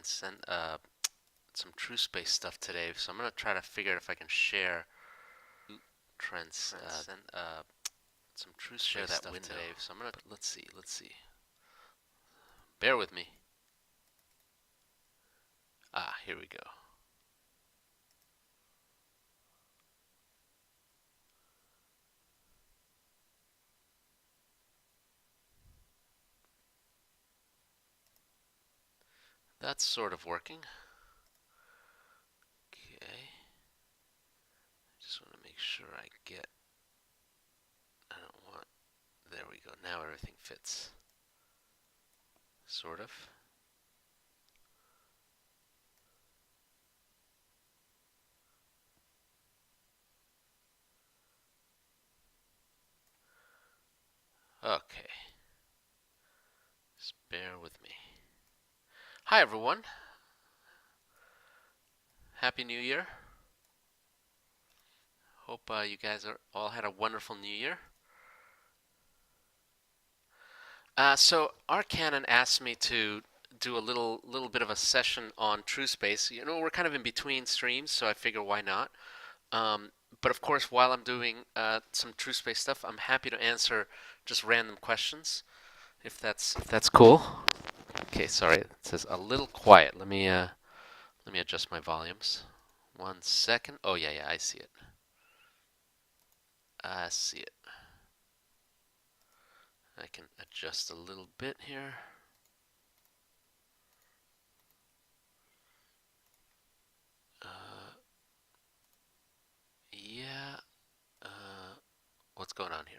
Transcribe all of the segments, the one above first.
some TrueSpace stuff today, so I'm gonna try to figure out if I can share some TrueSpace stuff today. So I'm gonna. But let's see. Bear with me. Here we go. That's sort of working. Okay. Just want to make sure I don't want. There we go. Now everything fits. Sort of. Okay. Just bear with me. Hi everyone. Happy New Year. Hope you guys all had a wonderful New Year. So our canon asked me to do a little bit of a session on TrueSpace. You know, we're kind of in between streams, so I figure why not. But of course, while I'm doing some TrueSpace stuff, I'm happy to answer just random questions, if that's cool. Okay, sorry, it says a little quiet. Let me adjust my volumes. 1 second. Oh yeah, I see it. I see it. I can adjust a little bit here. Yeah. What's going on here?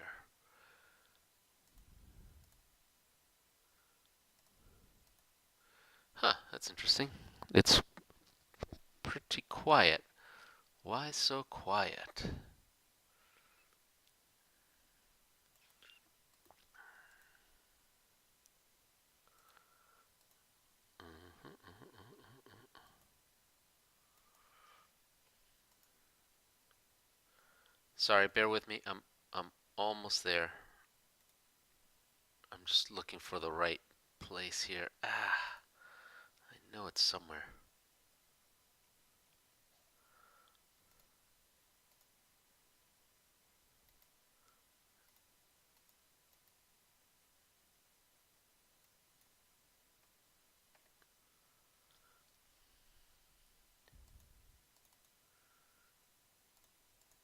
Huh, that's interesting. It's pretty quiet. Why so quiet? Sorry, bear with me. I'm almost there. I'm just looking for the right place here. I know it's somewhere.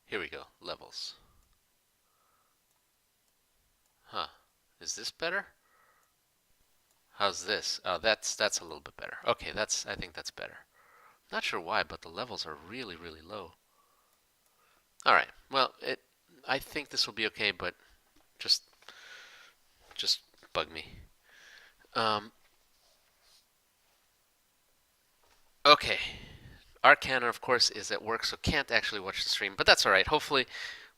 Here we go. Levels. Huh. Is this better? How's this? Oh, that's a little bit better. Okay, I think that's better. Not sure why, but the levels are really, really low. All right. Well, I think this will be okay, but just bug me. Okay. Our canon, of course, is at work, so can't actually watch the stream, but that's all right. Hopefully,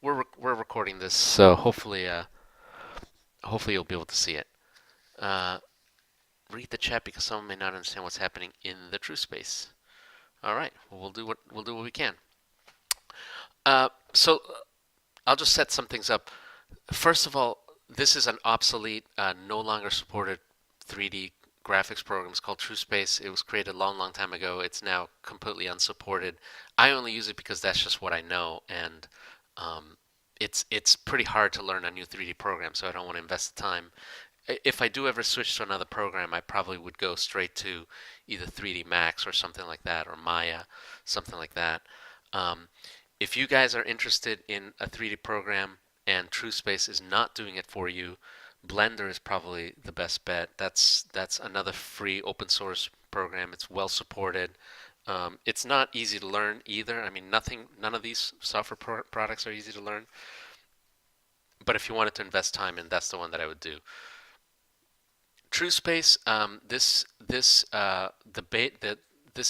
we're recording this, so hopefully you'll be able to see it. Read the chat because someone may not understand what's happening in the TrueSpace. All right. Well, we'll do what we can. So I'll just set some things up. First of all, this is an obsolete, no longer supported 3D graphics program. It's called TrueSpace. It was created a long time ago. It's now completely unsupported. I only use it because that's just what I know, and it's pretty hard to learn a new 3D program, so I don't want to invest the time. If I do ever switch to another program, I probably would go straight to either 3D Max or something like that, or Maya, something like that. If you guys are interested in a 3D program and TrueSpace is not doing it for you, Blender is probably the best bet. That's another free open source program. It's well supported. It's not easy to learn either. I mean, none of these software products are easy to learn. But if you wanted to invest time in, that's the one that I would do. TrueSpace, this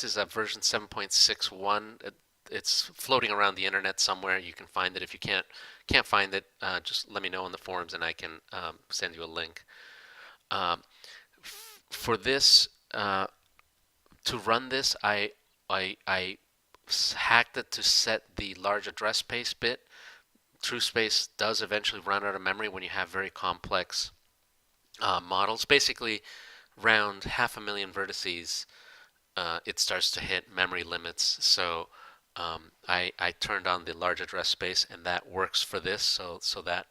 is a version 7.61. It's floating around the internet somewhere. You can find it. If you can't find it, just let me know in the forums and I can send you a link. For this, to run this, I hacked it to set the large address space bit. TrueSpace does eventually run out of memory when you have very complex models. Basically, around 500,000 vertices, it starts to hit memory limits. So I turned on the large address space, and that works for this. So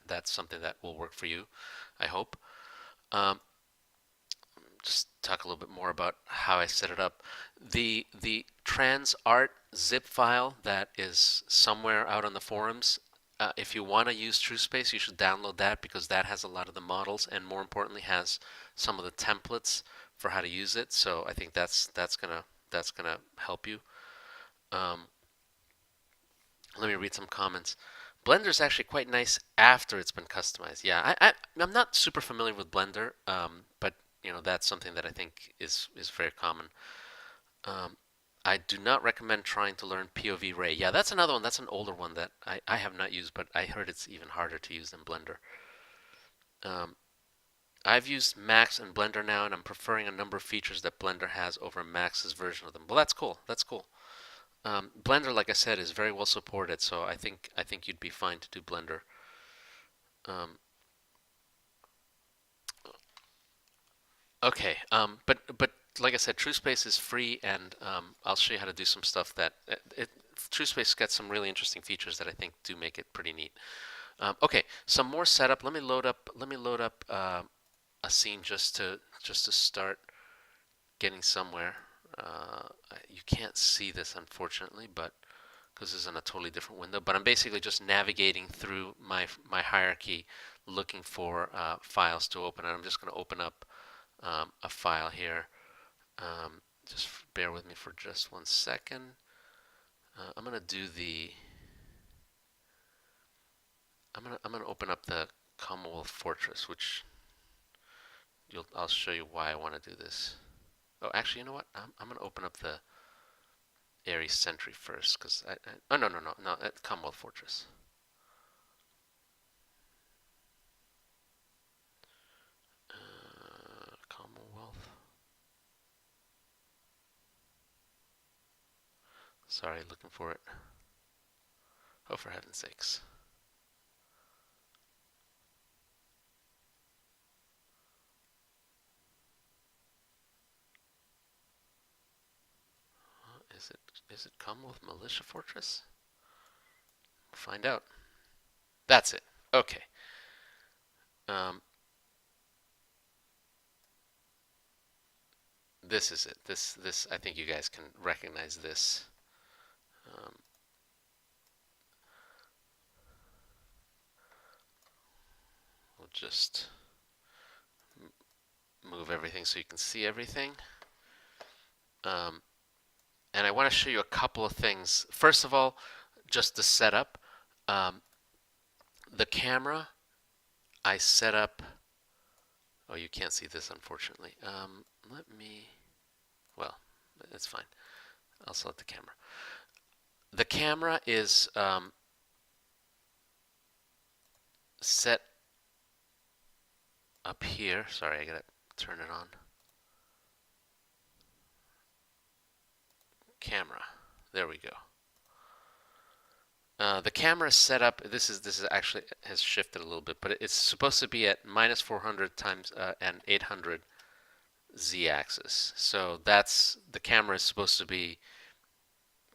that's something that will work for you, I hope. Um, just talk a little bit more about how I set it up. The transart zip file that is somewhere out on the forums. If you want to use TrueSpace, you should download that because that has a lot of the models and more importantly has some of the templates for how to use it. So I think that's gonna help you. Um, Let me read some comments. Blender is actually quite nice after it's been customized. Yeah, I'm not super familiar with Blender, but that's something that I think is very common. Um, I do not recommend trying to learn POV Ray. Yeah, that's another one. That's an older one that I have not used, but I heard it's even harder to use than Blender. Um, I've used Max and Blender now, and I'm preferring a number of features that Blender has over Max's version of them. Well, that's cool. That's cool. Blender, like I said, is very well supported, so I think you'd be fine to do Blender. Um, okay, but like I said, TrueSpace is free, and I'll show you how to do some stuff that TrueSpace gets some really interesting features that I think do make it pretty neat. Okay, some more setup. Let me load up a scene just to start getting somewhere. You can't see this unfortunately, but because this is in a totally different window. But I'm basically just navigating through my hierarchy, looking for files to open. And I'm just going to open up a file here. Just bear with me for just 1 second. I'm going to do the. I'm gonna open up the Commonwealth Fortress, which I'll show you why I want to do this. Oh, actually, you know what? I'm gonna open up the Ares Sentry first, because oh no, Commonwealth Fortress. Commonwealth. Sorry, looking for it. Oh, for heaven's sakes. Is it Commonwealth Militia Fortress? We'll find out. That's it. Okay. Um, this is it. This I think you guys can recognize this. Um, we'll just move everything so you can see everything. Um, and I want to show you a couple of things. First of all, just the setup. Um, the camera, I set up. Oh, you can't see this, unfortunately. Well, it's fine. I'll select the camera. The camera is set up here. Sorry, I gotta turn it on. Camera. There we go. The camera is set up. This is actually has shifted a little bit, but it's supposed to be at minus 400 times and 800 z-axis. So that's the camera is supposed to be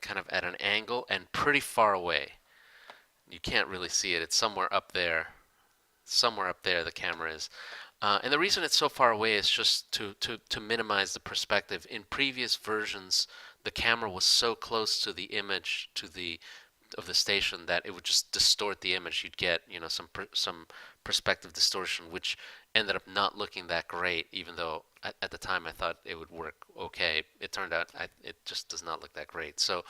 kind of at an angle and pretty far away. You can't really see it. It's somewhere up there. Somewhere up there the camera is. And the reason it's so far away is just to minimize the perspective. In previous versions, the camera was so close to the image, of the station, that it would just distort the image. You'd get some perspective distortion, which ended up not looking that great. Even though at the time I thought it would work okay, it turned out it just does not look that great. So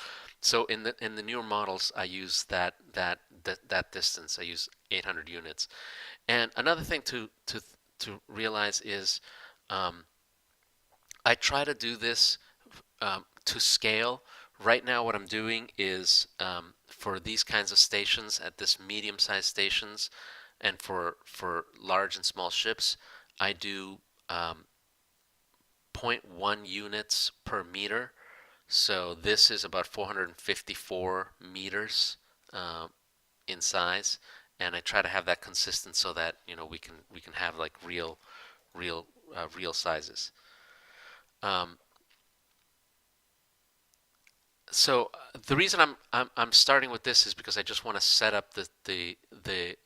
in the newer models, I use that distance. I use 800 units. And another thing to realize is um, I try to do this to scale. Right now, what I'm doing is for these kinds of stations, at this medium-sized stations, and for large and small ships, I do zero point 0.1 units per meter. So this is about 454 meters in size, and I try to have that consistent so that we can have like real sizes. Um, So the reason I'm starting with this is because I just want to set up the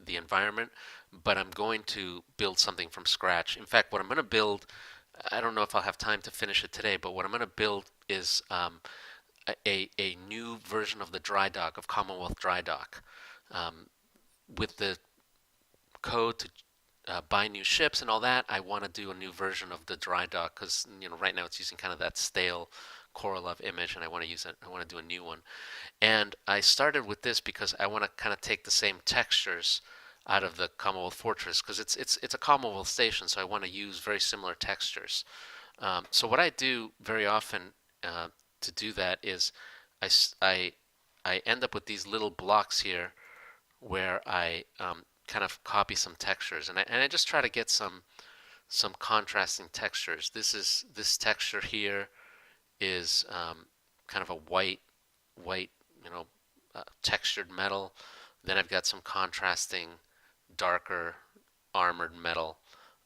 environment, but I'm going to build something from scratch. In fact, what I'm going to build, I don't know if I'll have time to finish it today, but what I'm going to build is a new version of the dry dock of Commonwealth Dry Dock, um, with the code to buy new ships and all that. I want to do a new version of the dry dock because right now it's using kind of that stale Coralove image, and I want to use it. I want to do a new one. And I started with this because I want to kind of take the same textures out of the Commonwealth Fortress because it's a Commonwealth station, so I want to use very similar textures. So what I do very often to do that is I, I, I end up with these little blocks here where I kind of copy some textures, and I just try to get some contrasting textures. This texture here is kind of a white, you know, textured metal. Then I've got some contrasting darker armored metal,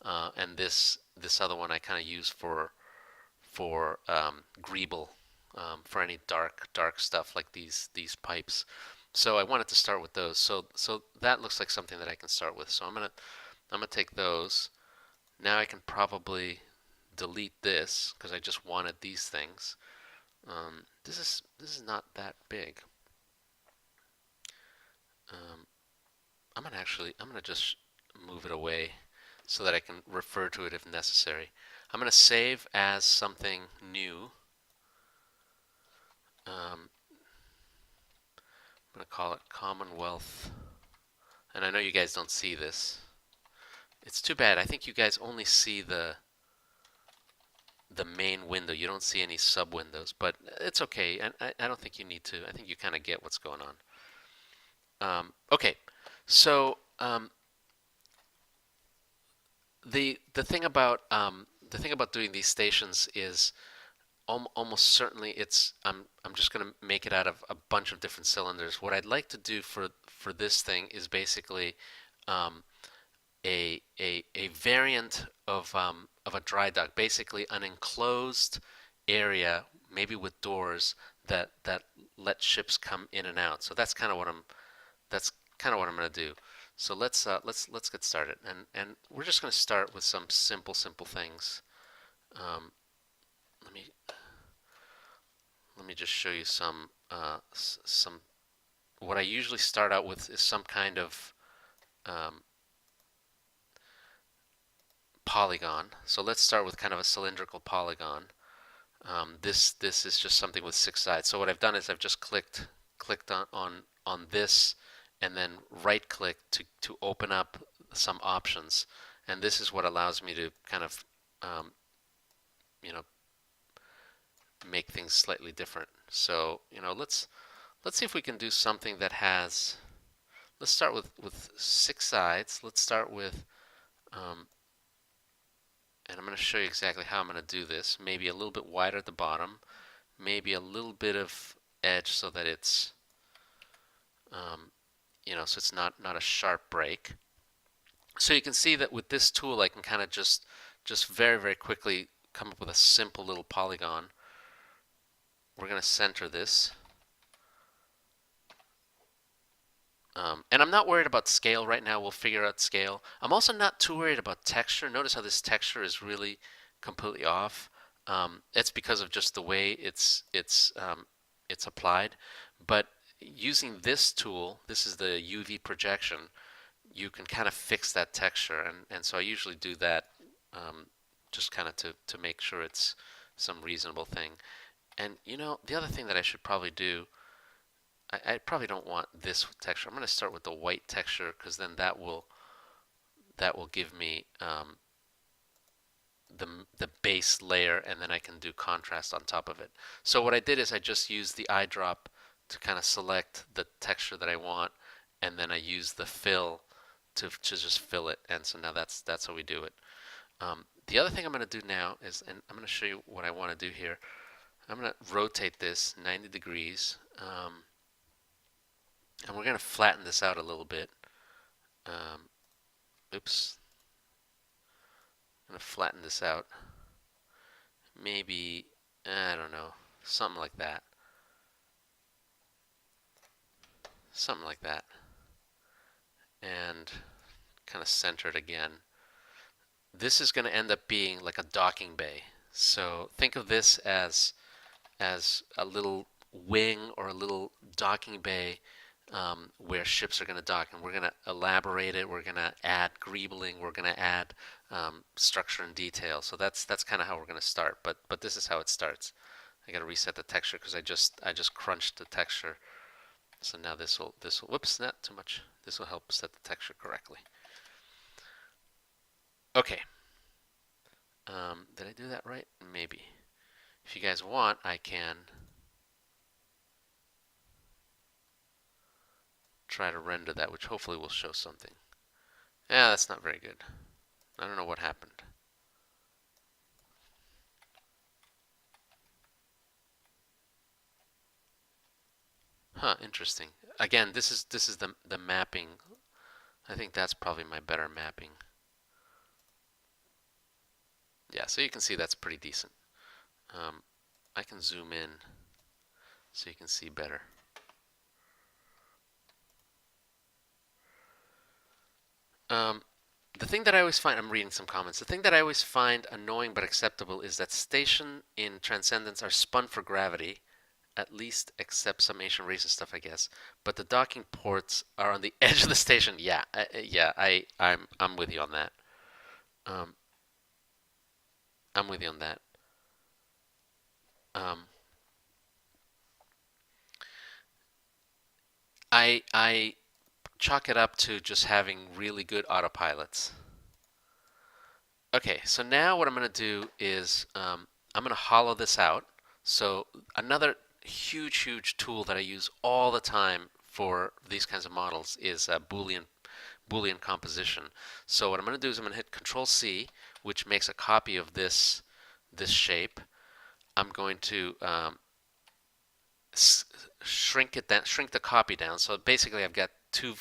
and this other one I kind of use for greeble, for any dark stuff like these pipes. So I wanted to start with those. So that looks like something that I can start with. So I'm gonna take those. Now I can probably delete this because I just wanted these things. This is not that big. Um, I'm gonna just move it away so that I can refer to it if necessary. I'm gonna save as something new. I'm gonna call it Commonwealth. And I know you guys don't see this. It's too bad. I think you guys only see the main window. You don't see any sub windows, but it's okay. And I don't think you need to. I think you kind of get what's going on. Okay, so the thing about doing these stations is almost certainly I'm just going to make it out of a bunch of different cylinders. What I'd like to do for this thing is basically um, a variant of a dry dock, basically an enclosed area, maybe with doors that let ships come in and out. So that's kind of what I'm going to do. So let's get started, and we're just going to start with some simple things. Um, let me let me just show you some. What I usually start out with is some kind of um, polygon. So let's start with kind of a cylindrical polygon. This is just something with 6 sides. So what I've done is I've just clicked on this, and then right click to open up some options. And this is what allows me to kind of you know make things slightly different. So let's see if we can do something that has. Let's start with 6 sides. Let's start with and I'm going to show you exactly how I'm going to do this. Maybe a little bit wider at the bottom, maybe a little bit of edge so that it's um, so it's not a sharp break. So you can see that with this tool I can kind of just very quickly come up with a simple little polygon. We're going to center this. And I'm not worried about scale right now. We'll figure out scale. I'm also not too worried about texture. Notice how this texture is really completely off. It's because of just the way it's applied. But using this tool, this is the UV projection, you can kind of fix that texture. And so I usually do that just kind of to make sure it's some reasonable thing. And the other thing that I should probably do, I probably don't want this texture. I'm going to start with the white texture because then that will give me the base layer, and then I can do contrast on top of it. So what I did is I just used the eyedrop to kind of select the texture that I want, and then I use the fill to just fill it. And so now that's how we do it. The other thing I'm going to do now is, and I'm going to show you what I want to do here. I'm going to rotate this 90 degrees. And we're going to flatten this out a little bit. Oops. I'm going to flatten this out. Maybe, I don't know, something like that. something like that, and kind of centered again. This is going to end up being like a docking bay. So think of this as a little wing or a little docking bay where ships are going to dock, and we're going to elaborate it. We're going to add greebling. We're going to add structure and detail. So that's kind of how we're going to start. But this is how it starts. I got to reset the texture because I just crunched the texture. So now this will whoops, not too much. This will help set the texture correctly. Okay. Did I do that right? Maybe. If you guys want, I can try to render that, which hopefully will show something. Yeah, that's not very good. I don't know what happened. Huh, interesting. Again, this is the mapping. I think that's probably my better mapping. Yeah, so you can see that's pretty decent. I can zoom in so you can see better. The thing that I always find, I'm reading some comments, the thing that I always find annoying but acceptable is that station in Transcendence are spun for gravity, at least except some ancient racist stuff, I guess. But the docking ports are on the edge of the station. Yeah, I'm with you on that. Um, I'm with you on that. Um, I chalk it up to just having really good autopilots. Okay, so now what I'm going to do is I'm going to hollow this out. So another huge tool that I use all the time for these kinds of models is Boolean composition. So what I'm going to do is I'm going to hit Control C, which makes a copy of this shape. I'm going to shrink it down, shrink the copy down. So basically, I've got two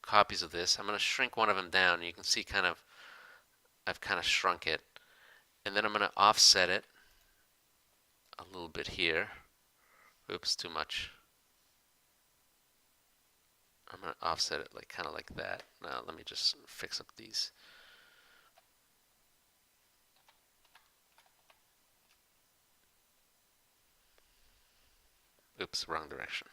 copies of this. I'm going to shrink one of them down. You can see I've kind of shrunk it, and then I'm going to offset it a little bit here. Oops, too much. I'm going to offset it kind of like that. Now let me just fix up these. Oops, wrong direction.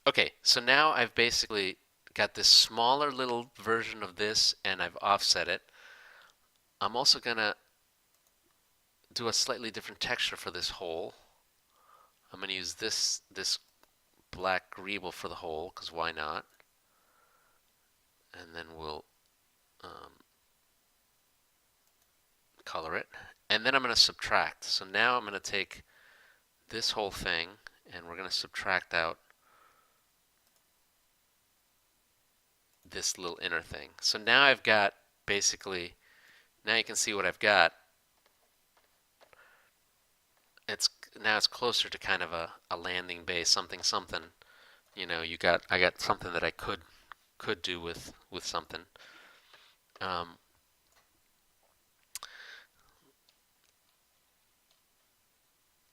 Okay, so now I've basically got this smaller little version of this, and I've offset it. I'm also going to do a slightly different texture for this hole. I'm going to use this black greeble for the hole, because why not? And then we'll color it. And then I'm going to subtract. So now I'm going to take this whole thing, and we're going to subtract out this little inner thing. So now I've got basically, now you can see what I've got. Now it's closer to kind of a landing bay, something. You know, I got something that I could do with something.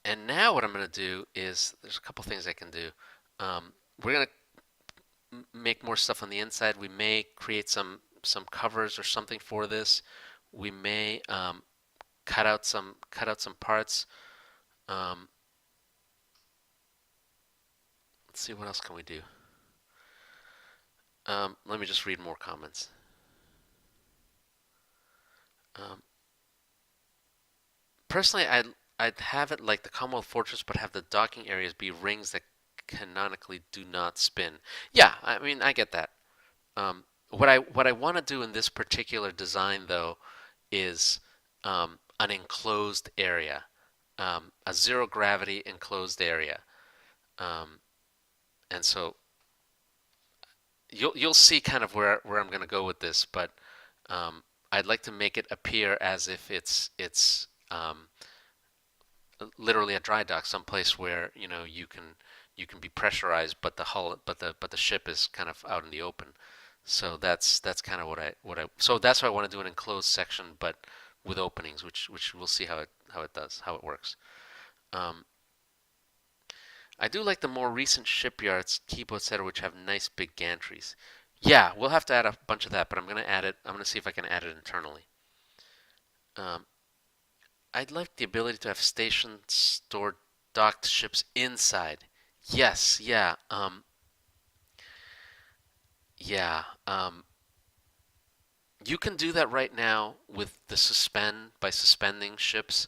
And now what I'm going to do is there's a couple things I can do. We're going to make more stuff on the inside. We may create some covers or something for this. We may cut out some parts. Let's see, what else can we do? Let me just read more comments. Personally, I'd have it like the Commonwealth Fortress, but have the docking areas be rings that canonically do not spin. Yeah, I mean, I get that. What I want to do in this particular design, though, is an enclosed area, a zero gravity enclosed area, and so you'll see kind of where I'm going to go with this, but I'd like to make it appear as if it's literally a dry dock, someplace where you can be pressurized, but the ship is kind of out in the open. So that's kind of so that's why I want to do an enclosed section, but with openings, which we'll see how it works. I do like the more recent shipyards, Kibo, etc., which have nice big gantries. Yeah, we'll have to add a bunch of that, but I'm going to add it. I'm going to see if I can add it internally. Um, I'd like the ability to have stations stored docked ships inside. Yes, yeah, yeah. You can do that right now with the suspend by suspending ships,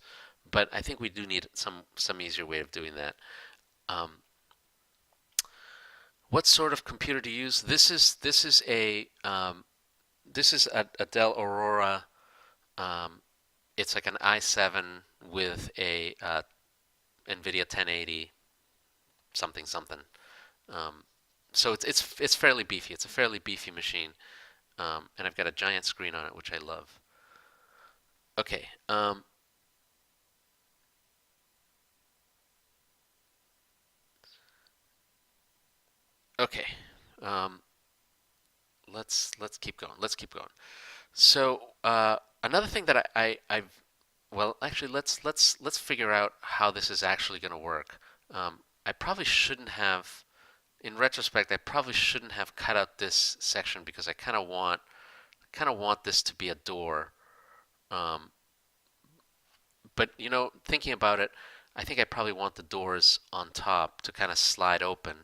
but I think we do need some easier way of doing that. Um, what sort of computer do you use? This is a Dell Aurora. Um, it's like an i7 with a NVIDIA 1080 something something. Um, so it's fairly beefy. It's a fairly beefy machine, and I've got a giant screen on it, which I love. Okay. Okay. Um, let's keep going. Let's keep going. So another thing that I've well, actually, let's figure out how this is actually going to work. I probably shouldn't have, in retrospect, I probably shouldn't have cut out this section because I kind of want this to be a door. Um, but you know, thinking about it, I think I probably want the doors on top to kind of slide open,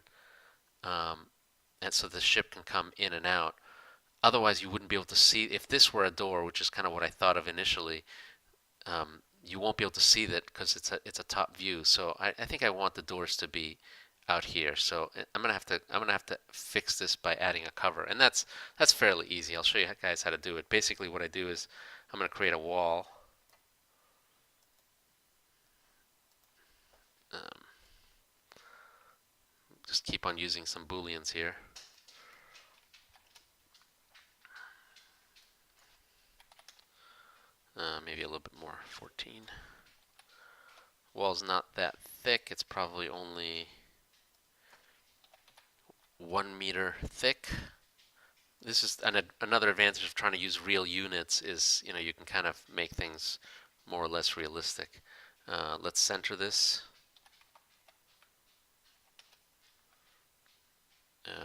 um, and so the ship can come in and out. Otherwise, you wouldn't be able to see if this were a door, which is kind of what I thought of initially. You won't be able to see that because it's a top view. So I think I want the doors to be out here. So I'm gonna have to fix this by adding a cover, and that's fairly easy. I'll show you guys how to do it. Basically, what I do is I'm gonna create a wall. Um, just keep on using some booleans here. Maybe a little bit more. 14. Wall's not that thick. It's probably only 1 meter thick. This is another advantage of trying to use real units is, you know, you can kind of make things more or less realistic. Let's center this.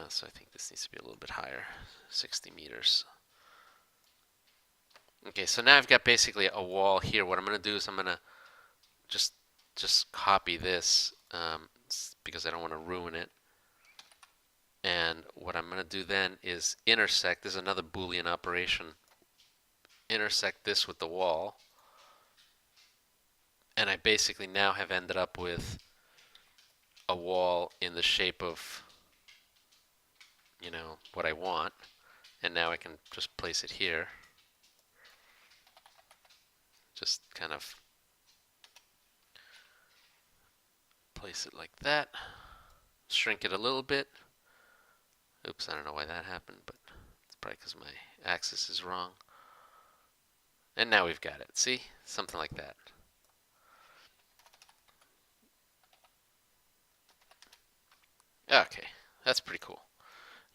So I think this needs to be a little bit higher, 60 meters. Okay, so now I've got basically a wall here. What I'm going to do is I'm going to just copy this because I don't want to ruin it. And what I'm going to do then is intersect. This is another Boolean operation. Intersect this with the wall. And I basically now have ended up with a wall in the shape of, you know, what I want. And now I can just place it here. Just kind of place it like that. Shrink it a little bit. Oops, I don't know why that happened, but it's probably because my axis is wrong. And now we've got it. See? Something like that. Okay, that's pretty cool.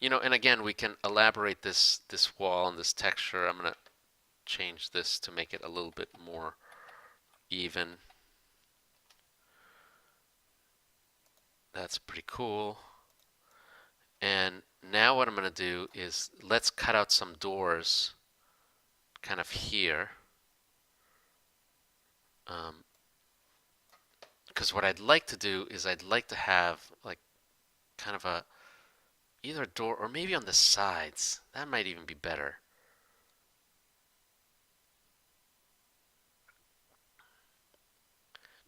You know, and again, we can elaborate this wall and this texture. I'm going to change this to make it a little bit more even. That's pretty cool. And now what I'm going to do is let's cut out some doors kind of here. Because what I'd like to do is I'd like to have like kind of a either a door or maybe on the sides. That might even be better.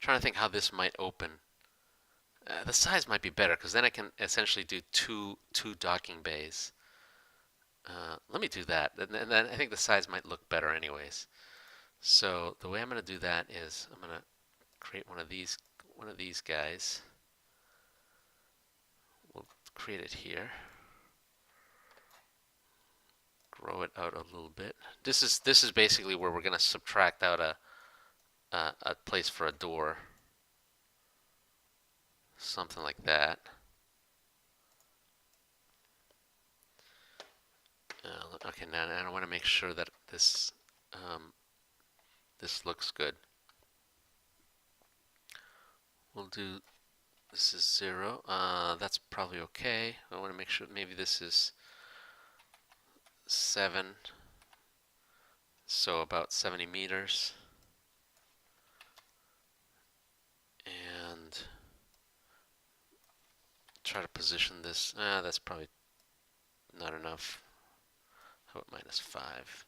Trying to think how this might open. The size might be better because then I can essentially do two docking bays. Let me do that, and then I think the size might look better anyways. So the way I'm going to do that is I'm going to create one of these guys. We'll create it here. Grow it out a little bit. This is basically where we're going to subtract out a place for a door. Something like that. Okay, now I want to make sure that this this looks good. We'll do This is 0. That's probably okay. I want to make sure maybe this is 7. So about 70 meters. And try to position this. That's probably not enough. How about -5?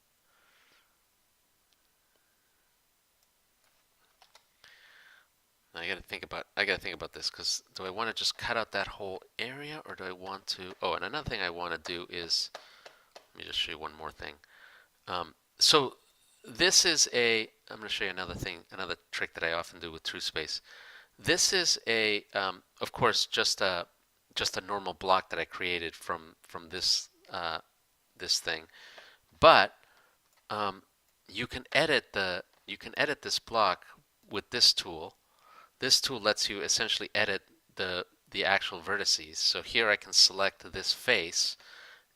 Now I gotta think about this, because do I want to just cut out that whole area, or do I want to? Oh, and another thing I want to do is, let me just show you one more thing. So this is I'm going to show you another thing, another trick that I often do with TrueSpace. This is of course, just a normal block that I created from this this thing, but you can edit this block with this tool. This tool lets you essentially edit the actual vertices. So here I can select this face,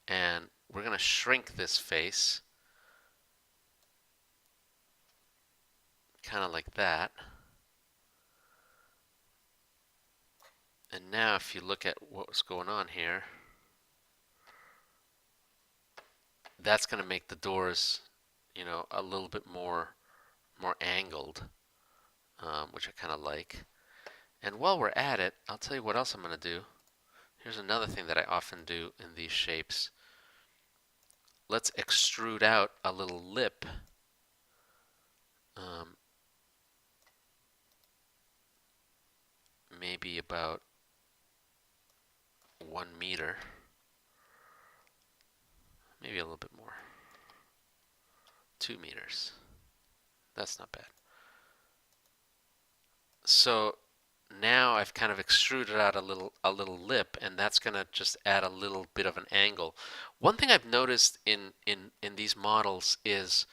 and we're going to shrink this face, kind of like that. And now if you look at what's going on here, that's going to make the doors, a little bit more angled, which I kind of like. And while we're at it, I'll tell you what else I'm going to do. Here's another thing that I often do in these shapes. Let's extrude out a little lip. Maybe about 1 meter. Maybe a little bit more. 2 meters. That's not bad. So now I've kind of extruded out a little lip, and that's going to just add a little bit of an angle. One thing I've noticed in these models is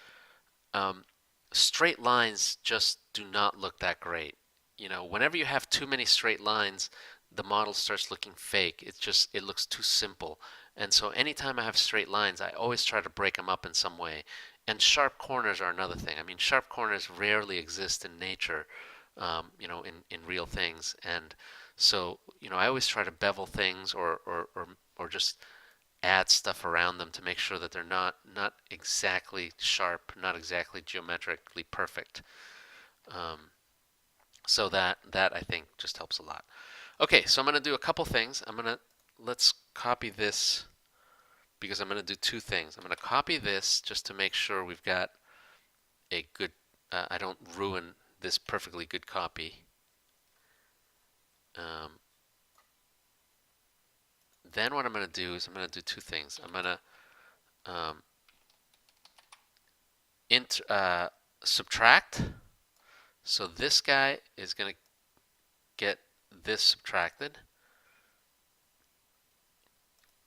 straight lines just do not look that great. Whenever you have too many straight lines, the model starts looking fake. It looks too simple. And so anytime I have straight lines, I always try to break them up in some way. And sharp corners are another thing. I mean, sharp corners rarely exist in nature, in real things. And so, I always try to bevel things or just add stuff around them to make sure that they're not exactly sharp, not exactly geometrically perfect. So that I think just helps a lot. Okay, so I'm going to do a couple things. Let's copy this, because I'm going to do two things. I'm going to copy this just to make sure we've got a good, I don't ruin this perfectly good copy. Then what I'm going to do is I'm going to do two things. I'm going to subtract. So this guy is going to get this subtracted.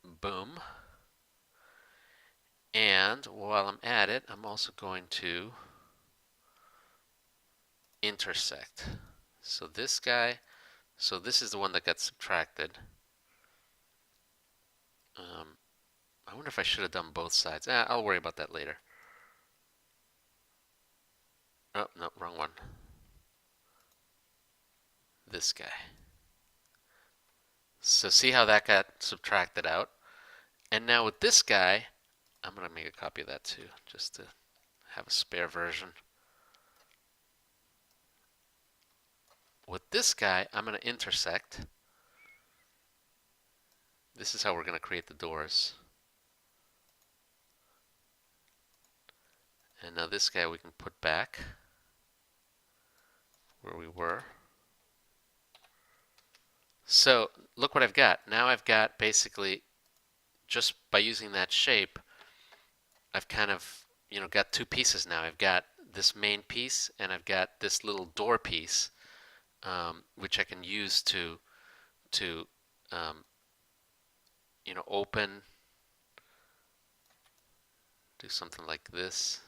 Boom. And while I'm at it, I'm also going to intersect. So this guy, so this is the one that got subtracted. I wonder if I should have done both sides. I'll worry about that later. Oh, no, wrong one. This guy. So see how that got subtracted out? And now with this guy, I'm going to make a copy of that too, just to have a spare version. With this guy, I'm going to intersect. This is how we're going to create the doors. And now this guy we can put back where we were. So look what I've got. Now I've got basically, just by using that shape, I've kind of, got two pieces now. I've got this main piece, and I've got this little door piece, which I can use to open, do something like this.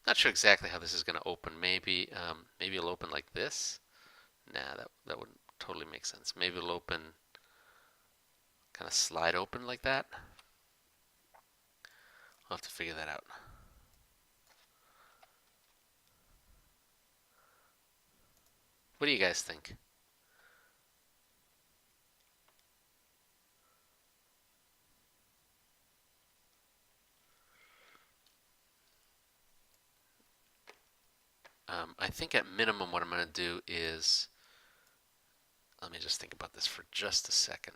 Not sure exactly how this is going to open. Maybe it'll open like this. Nah, that wouldn't totally make sense. Maybe it'll open, kind of slide open like that. I'll have to figure that out. What do you guys think? I think at minimum what I'm going to do is, let me just think about this for just a second.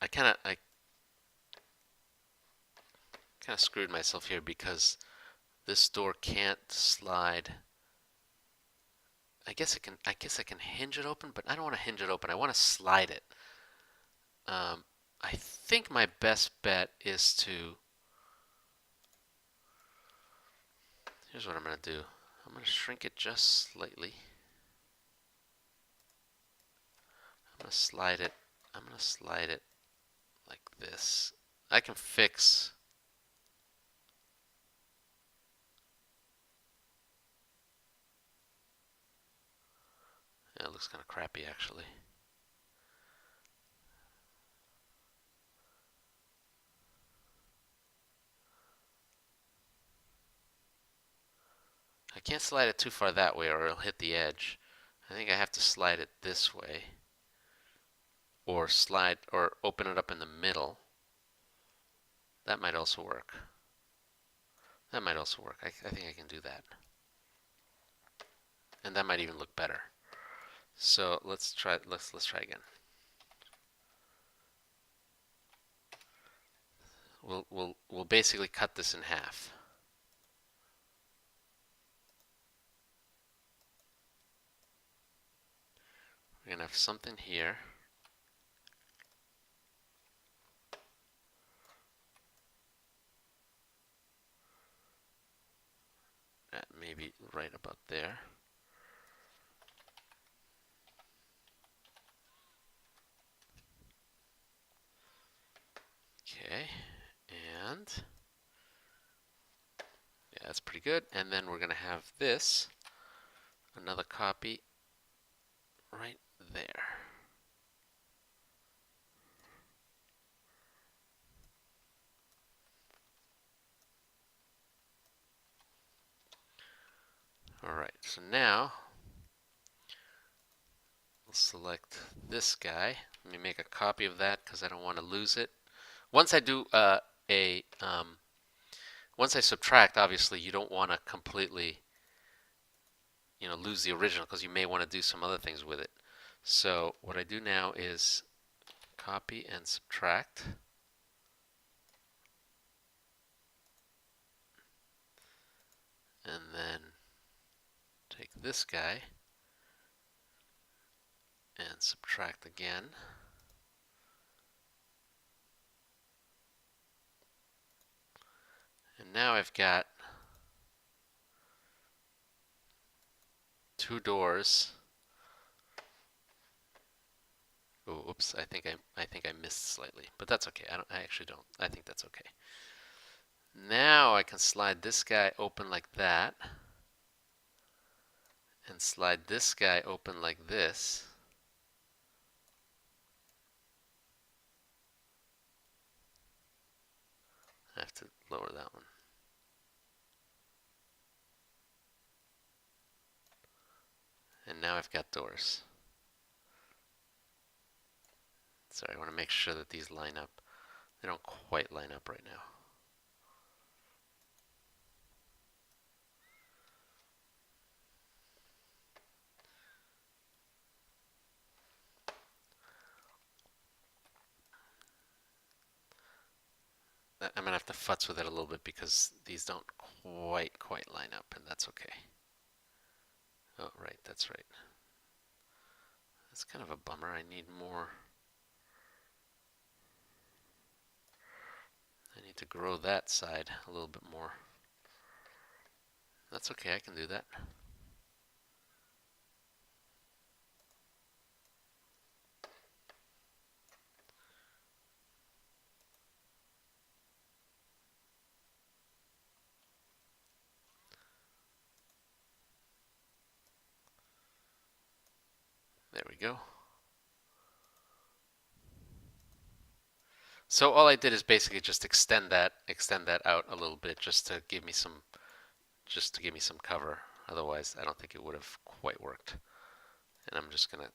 I kind of screwed myself here because this door can't slide. I guess I can hinge it open, but I don't want to hinge it open. I want to slide it. I think my best bet is to, here's what I'm going to do. I'm going to shrink it just slightly. I'm going to slide it. I'm going to slide it like this. I can fix. Yeah, it looks kind of crappy actually. I can't slide it too far that way or it'll hit the edge. I think I have to slide it this way. Or slide or open it up in the middle. That might also work. That might also work. I think I can do that. And that might even look better. So let's try again. We'll basically cut this in half. We're gonna have something here. Maybe right about there. Okay, and yeah, that's pretty good. And then we're gonna have this, another copy right there. All right, so now we'll select this guy. Let me make a copy of that because I don't want to lose it. Once I do once I subtract, obviously you don't want to completely, lose the original because you may want to do some other things with it. So what I do now is copy and subtract. And then take this guy and subtract again. And now I've got two doors. Oh, oops! I think I missed slightly, but that's okay. I actually don't. I think that's okay. Now I can slide this guy open like that, and slide this guy open like this. I have to lower that one. And now I've got doors. Sorry, I want to make sure that these line up. They don't quite line up right now. I'm gonna have to futz with it a little bit because these don't quite line up, and that's okay. Oh, right, that's right. That's kind of a bummer. I need more. I need to grow that side a little bit more. That's okay, I can do that. There we go. So all I did is basically just extend that out a little bit just to give me some cover. Otherwise, I don't think it would have quite worked. And I'm just gonna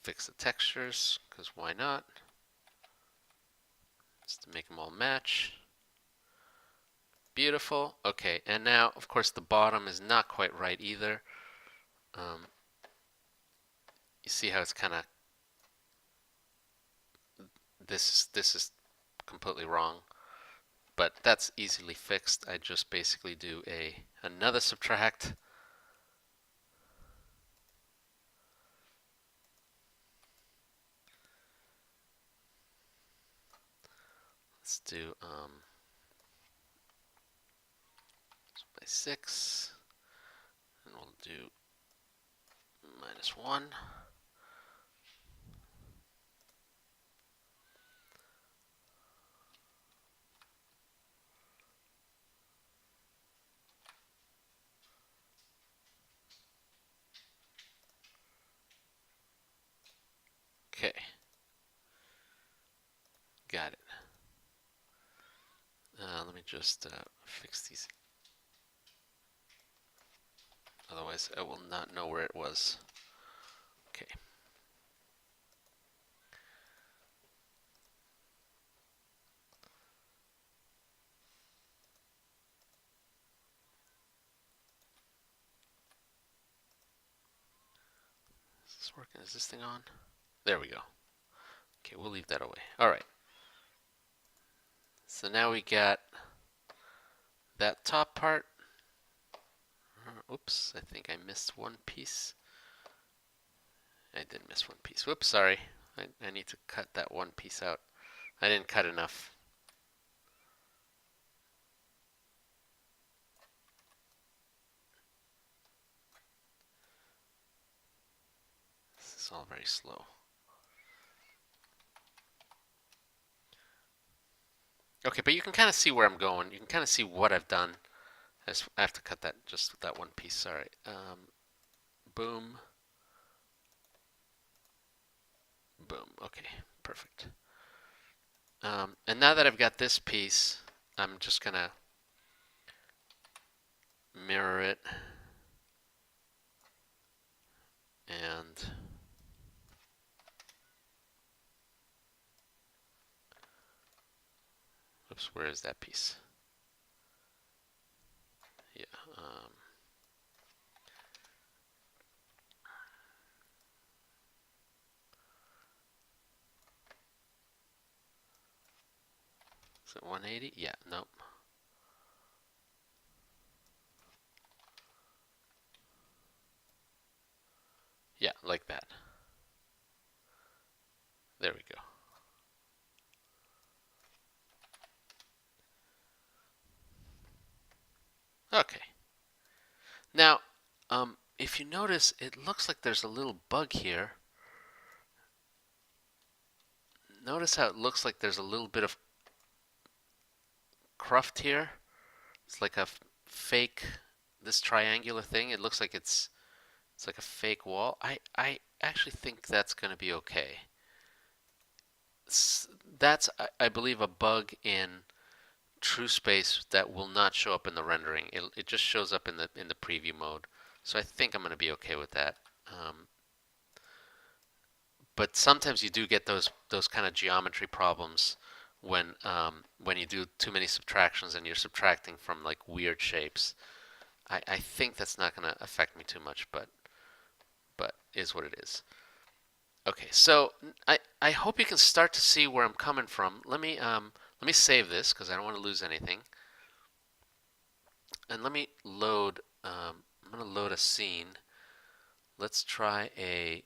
fix the textures because why not? Just to make them all match. Beautiful. Okay, and now, of course, the bottom is not quite right either. You see how it's kind of this is completely wrong, but that's easily fixed. I just basically do another subtract. Let's do by 6, and we'll do -1. Okay, got it. Let me just fix these. Otherwise, I will not know where it was. Okay. Is this working? Is this thing on? There we go. Okay, we'll leave that away. All right. So now we got that top part. Oops, I think I missed one piece. I did miss one piece. Whoops, sorry. I need to cut that one piece out. I didn't cut enough. This is all very slow. Okay, but you can kind of see where I'm going. You can kind of see what I've done. I have to cut that, just that one piece. Sorry. Boom. Boom. Okay, perfect. And now that I've got this piece, I'm just gonna mirror it and oops, where is that piece? Yeah. Is it 180? Yeah, nope. Yeah, like that. There we go. Okay. Now, if you notice, it looks like there's a little bug here. Notice how it looks like there's a little bit of cruft here. It's like a fake, this triangular thing. It looks like it's like a fake wall. I actually think that's going to be okay. That's, I believe, a bug in TrueSpace that will not show up in the rendering. It just shows up in the preview mode. So I think I'm going to be okay with that. But sometimes you do get those kind of geometry problems when you do too many subtractions and you're subtracting from like weird shapes. I think that's not going to affect me too much, but is what it is. Okay, so I hope you can start to see where I'm coming from. Let me save this because I don't want to lose anything. And let me load. I'm going to load a scene. Let's try a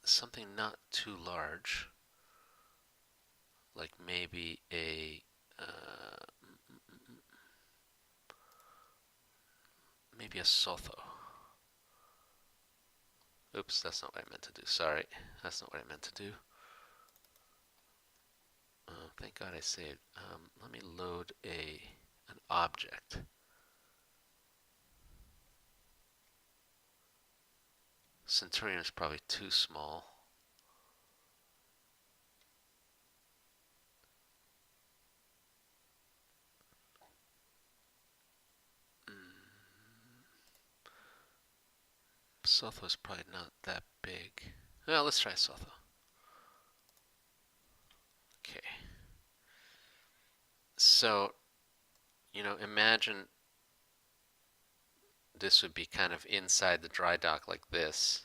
something not too large, like maybe a maybe a Sotho. Oops, that's not what I meant to do. Sorry, that's not what I meant to do. Thank God I saved. Let me load an object. Centurion is probably too small. Sotho is probably not that big. Well, let's try Sotho. Okay. So imagine this would be kind of inside the dry dock like this.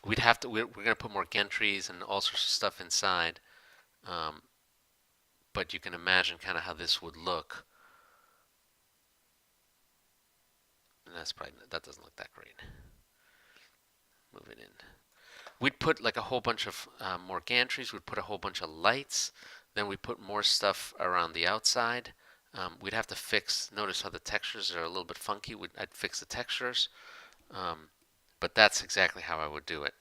We're going to put more gantries and all sorts of stuff inside. Um, but you can imagine kind of how this would look. And that doesn't look that great. Move it in. We'd put like a whole bunch of more gantries. We'd put a whole bunch of lights. Then we put more stuff around the outside. We'd have to notice how the textures are a little bit funky. I'd fix the textures. But that's exactly how I would do it.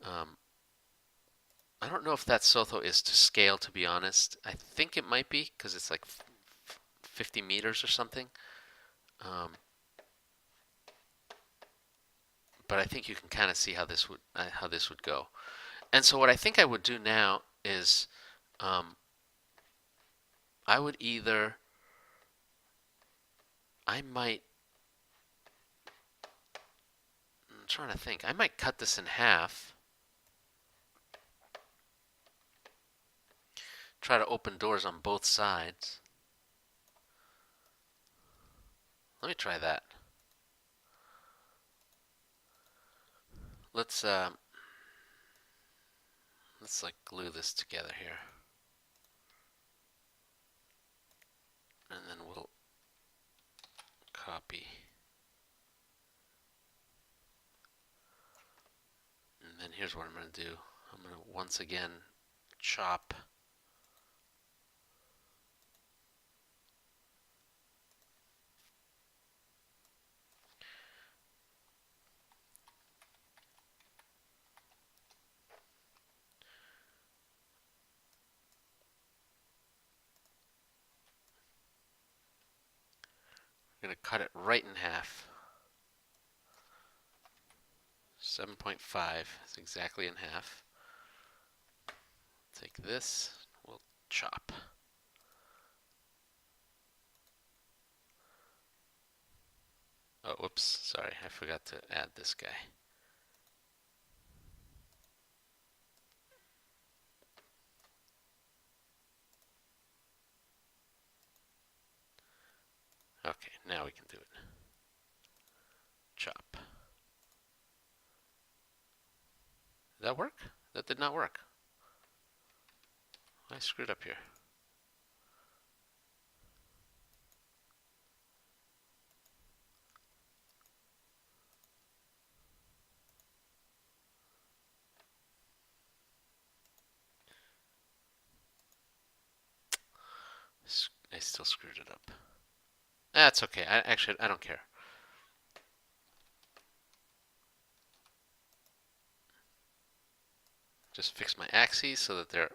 Um, I don't know if that Sotho is to scale, to be honest. I think it might be because it's like 50 meters or something. Um, but I think you can kind of see how this would go. And so what I think I would do now is I would either I'm trying to think. I might cut this in half. Try to open doors on both sides. Let me try that. Let's like glue this together here. And then we'll copy. And then here's what I'm going to do. I'm going to once again chop. I'm going to cut it right in half. 7.5 is exactly in half. Take this, we'll chop. Oh, whoops, sorry, I forgot to add this guy. Okay, now we can do it. Chop. Did that work? That did not work. I screwed up here. I still screwed it up. That's okay. I don't care. Just fix my axes so that they're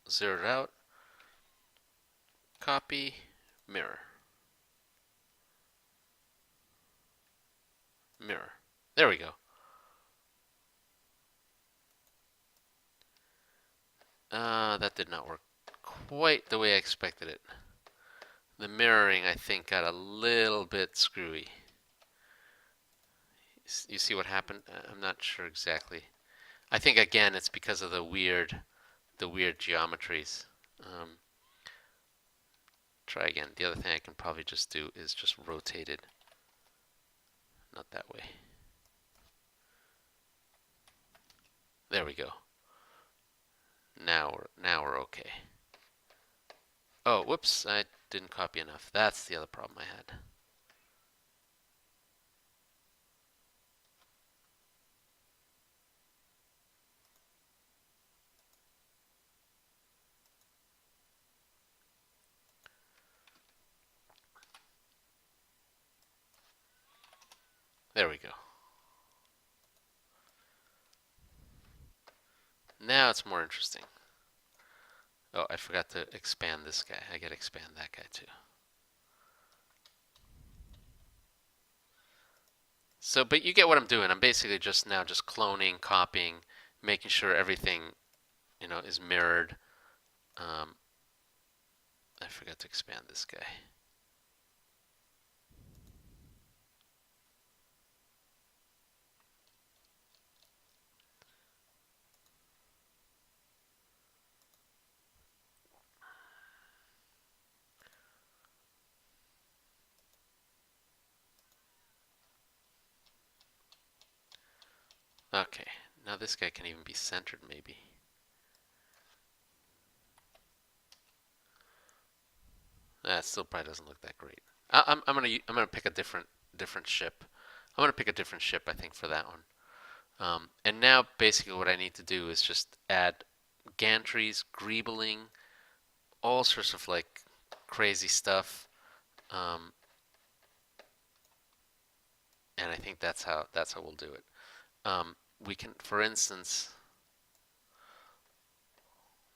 zeroed out. Copy, mirror. Mirror. There we go. That did not work quite the way I expected it. The mirroring, I think, got a little bit screwy. You see what happened? I'm not sure exactly. I think again it's because of the weird geometries. Try again. The other thing I can probably just do is just rotate it. Not that way. There we go. Now we're okay. Oh, whoops, I didn't copy enough. That's the other problem I had. There we go. Now it's more interesting. Oh, I forgot to expand this guy. I gotta expand that guy too. So, but you get what I'm doing. I'm basically just cloning, copying, making sure everything, is mirrored. I forgot to expand this guy. Okay, now this guy can even be centered maybe. That still probably doesn't look that great. I'm gonna pick a different ship. I'm gonna pick a different ship, I think, for that one. And now basically what I need to do is just add gantries, greebling, all sorts of like crazy stuff. Um, and I think that's how we'll do it. We can, for instance,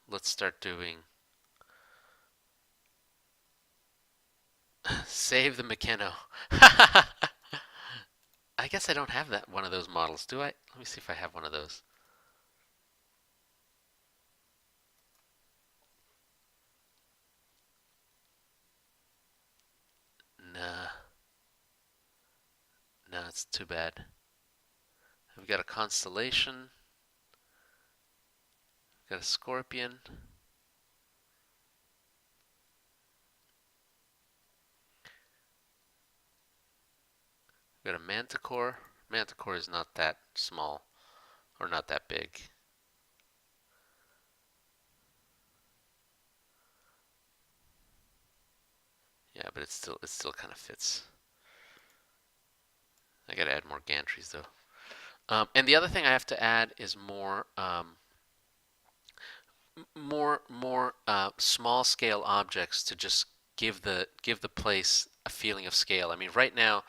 let's start doing save the McKenna. I guess I don't have that one of those models, do I? Let me see if I have one of those. Nah, nah, it's too bad. We've got a constellation, we've got a scorpion, we've got a manticore. Manticore is not that small or not that big. Yeah, but it still kind of fits. I gotta add more gantries though. And the other thing I have to add is more small scale objects to just give the place a feeling of scale. I mean, right now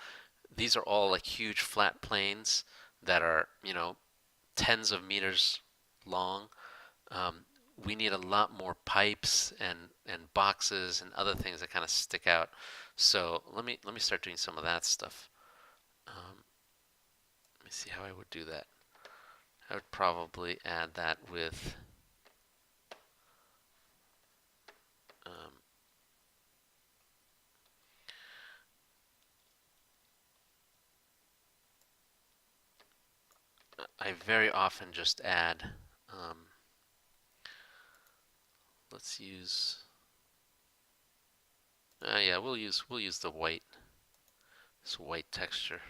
these are all like huge flat plains that are tens of meters long. Um, we need a lot more pipes and boxes and other things that kind of stick out. So let me start doing some of that stuff. Let me see how I would do that. I would probably add that with um, I very often just add let's use yeah, we'll use the white, this white texture.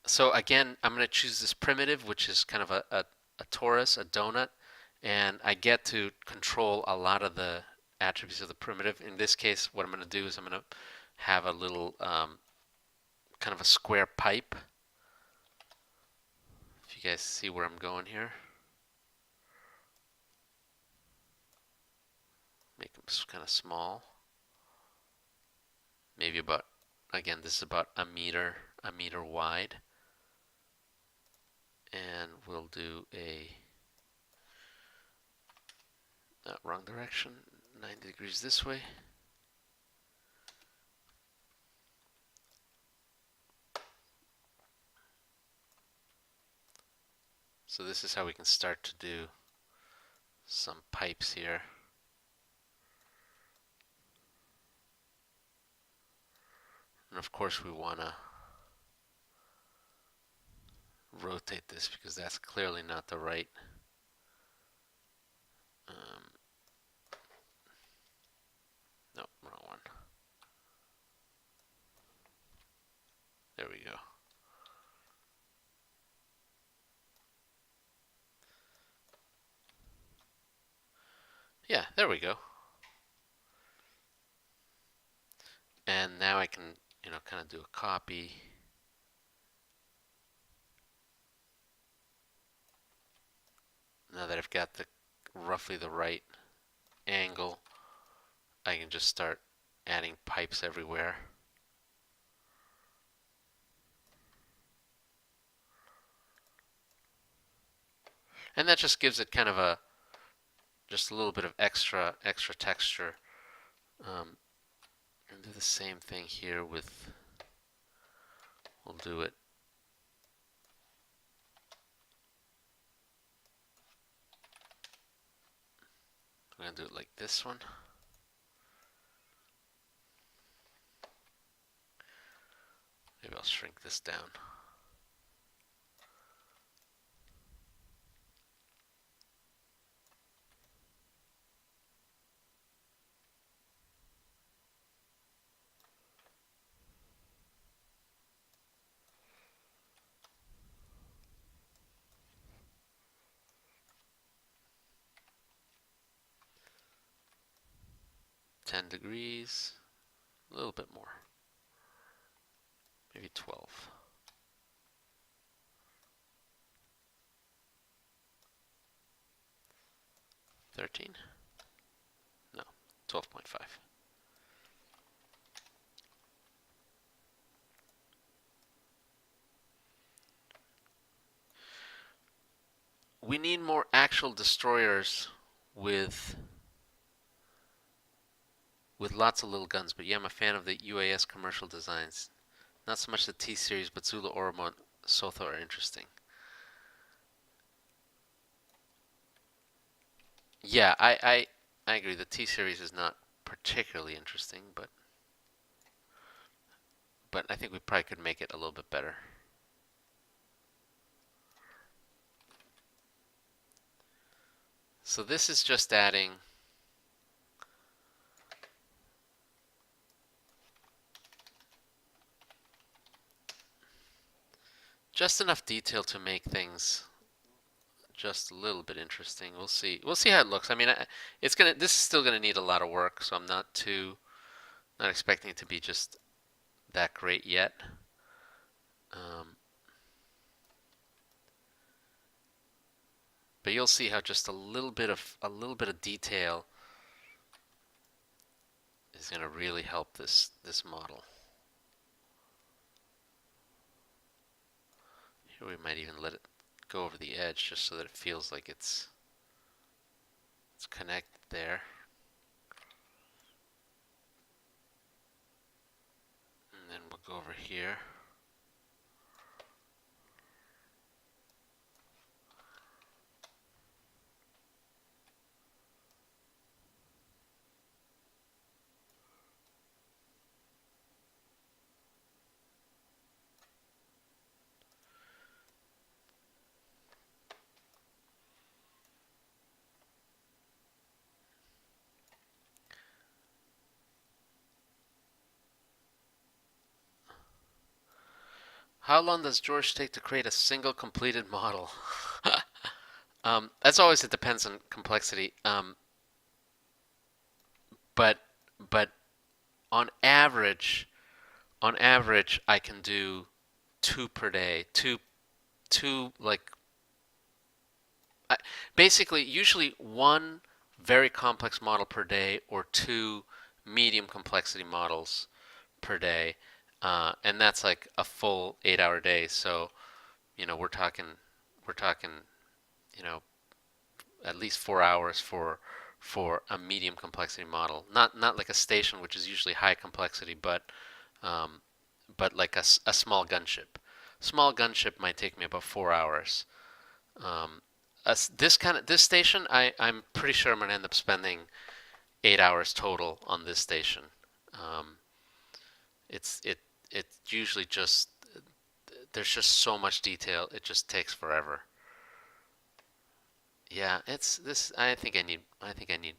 So again, I'm going to choose this primitive, which is kind of a torus, a donut, and I get to control a lot of the attributes of the primitive. In this case, what I'm going to do is I'm going to have a little kind of a square pipe. If you guys see where I'm going here, make them kind of small. Maybe about, again, this is about a meter wide. And we'll do a wrong direction, 90 degrees this way. So this is how we can start to do some pipes here. And of course we want to rotate this because that's clearly not the right no, wrong one. There we go. Yeah, there we go. And now I can, kind of do a copy. Now that I've got roughly the right angle, I can just start adding pipes everywhere. And that just gives it kind of just a little bit of extra texture. And do the same thing here with, we'll do it. I'm going to do it like this one. Maybe I'll shrink this down. 10 degrees, a little bit more, maybe 12. 13? No, 12.5. We need more actual destroyers with lots of little guns, but yeah, I'm a fan of the UAS commercial designs. Not so much the T-Series, but Zula, Oromon, Sotho are interesting. Yeah, I agree. The T-Series is not particularly interesting, but I think we probably could make it a little bit better. So this is just adding just enough detail to make things just a little bit interesting. We'll see. We'll see how it looks. I mean, it's gonna. This is still gonna need a lot of work, so I'm not expecting it to be just that great yet. Um, but you'll see how just a little bit of detail is gonna really help this model. Here we might even let it go over the edge just so that it feels like it's connected there. And then we'll go over here. How long does George take to create a single completed model? As always, it depends on complexity. But but on average, I can do two per day. Two like basically usually one very complex model per day or two medium complexity models per day, and that's like a full 8 hour day. So we're talking you know at least 4 hours for a medium complexity model. Not like a station, which is usually high complexity, um, but like a small gunship. Small gunship might take me about 4 hours. Um, this station, I'm pretty sure I'm gonna end up spending 8 hours total on this station. Um, it's it it's usually just there's just so much detail. It just takes forever. Yeah, it's this. I think I need.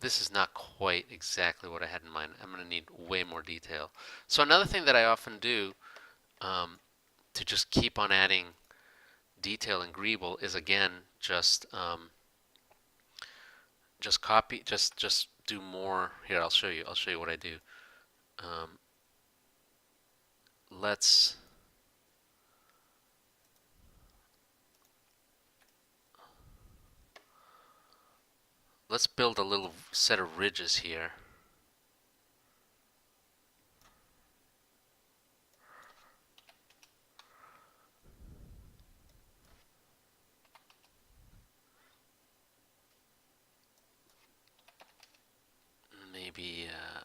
This is not quite exactly what I had in mind. I'm gonna need way more detail. So another thing that I often do um, to just keep on adding detail in Greeble is again just copy just do more. Here, I'll show you. I'll show you what I do. Um, let's let's build a little set of ridges here. Maybe yeah,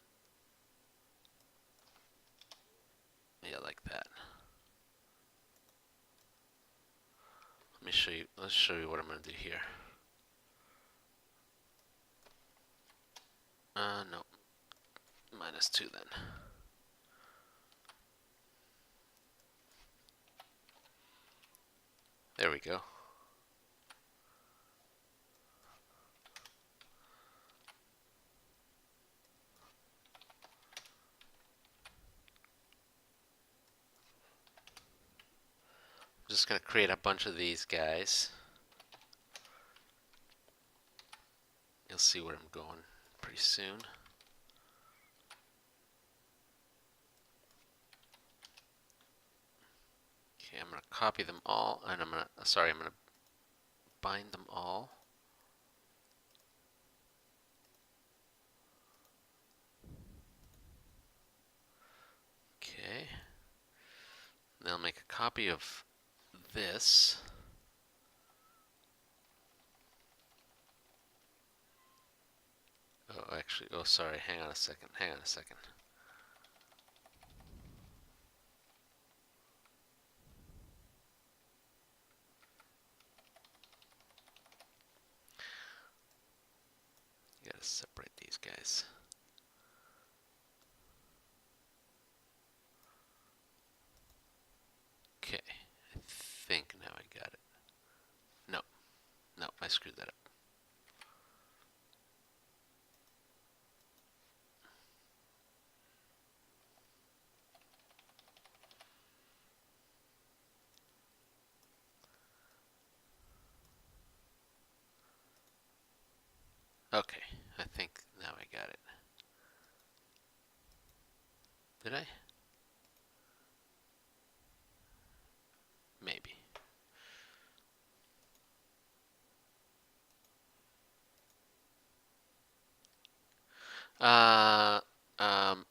like that. Let me show you. Let's show you what I'm gonna do here. No, -2 then. There we go. I'm just going to create a bunch of these guys. You'll see where I'm going pretty soon. I'm going to copy them all, and I'm going to bind them all. Okay. Then I'll make a copy of this. Oh, actually, oh, sorry. Hang on a second. Hang on a second. You gotta separate these guys. Okay. I think now I got it. No. No, I screwed that up. Okay. I think now I got it. Did I? Maybe. Uh, um,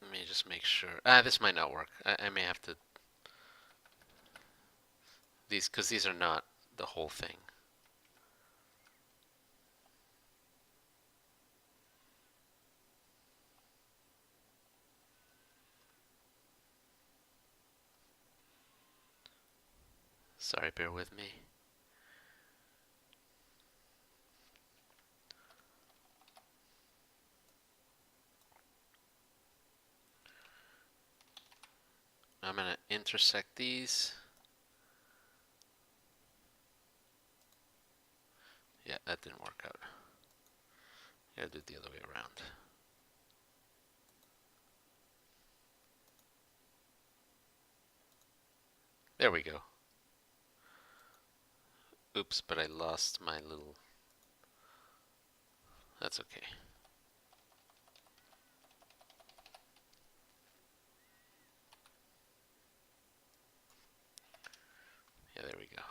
let me just make sure. This might not work. I may have to because these are not the whole thing. Sorry, bear with me. I'm gonna intersect these. Yeah, that didn't work out. Gotta do it the other way around. There we go. Oops, but I lost my little... That's okay. Yeah, there we go.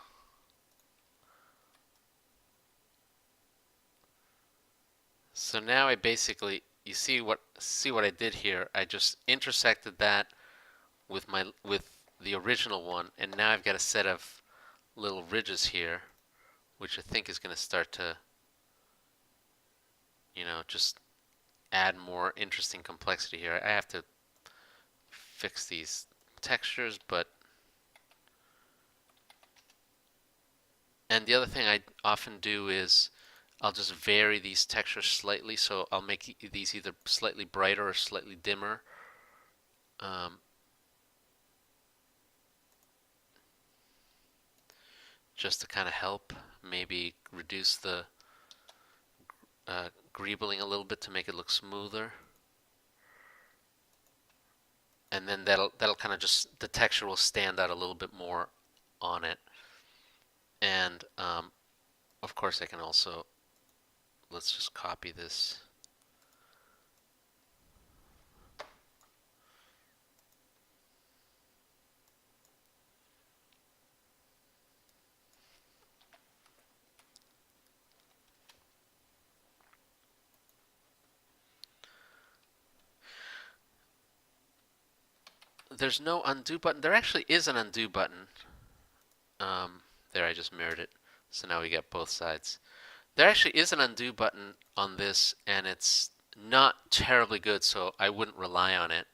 So now I basically, you see what I did here? I just intersected that with the original one, and now I've got a set of little ridges here, which I think is going to start to, just add more interesting complexity here. I have to fix these textures, and the other thing I often do is I'll just vary these textures slightly, so I'll make these either slightly brighter or slightly dimmer. Just to kind of help maybe reduce the greebling a little bit to make it look smoother. And then that'll kind of just, the texture will stand out a little bit more on it. And of course I can also, let's just copy this. There's no undo button. There actually is an undo button. There, I just mirrored it. So now we get both sides. There actually is an undo button on this, and it's not terribly good, so I wouldn't rely on it.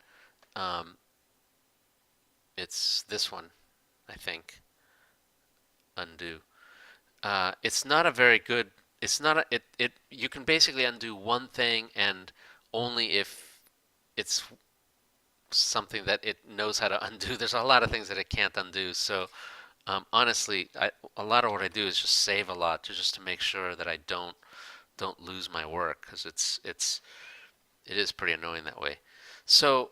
It's this one, I think. Undo. It's not a very good. It's not a. It. You can basically undo one thing, and only if it's something that it knows how to undo. There's a lot of things that it can't undo. So honestly, a lot of what I do is just save a lot just to make sure that I don't lose my work, because it is pretty annoying that way. So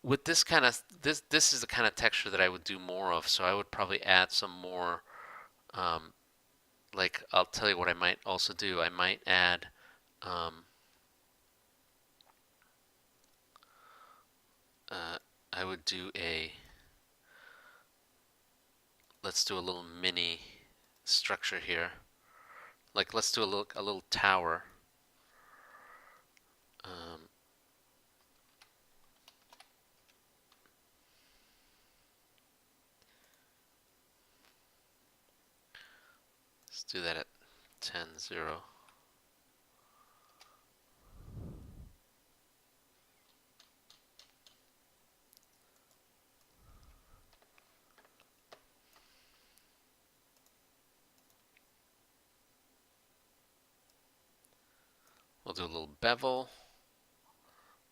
with this kind of this is the kind of texture that I would do more of. So I would probably add some more. Like, I'll tell you what I might also do. I might add I would do a let's do a little mini structure here. Like let's do a little tower. Um, let's do that at 10:0. We'll do a little bevel.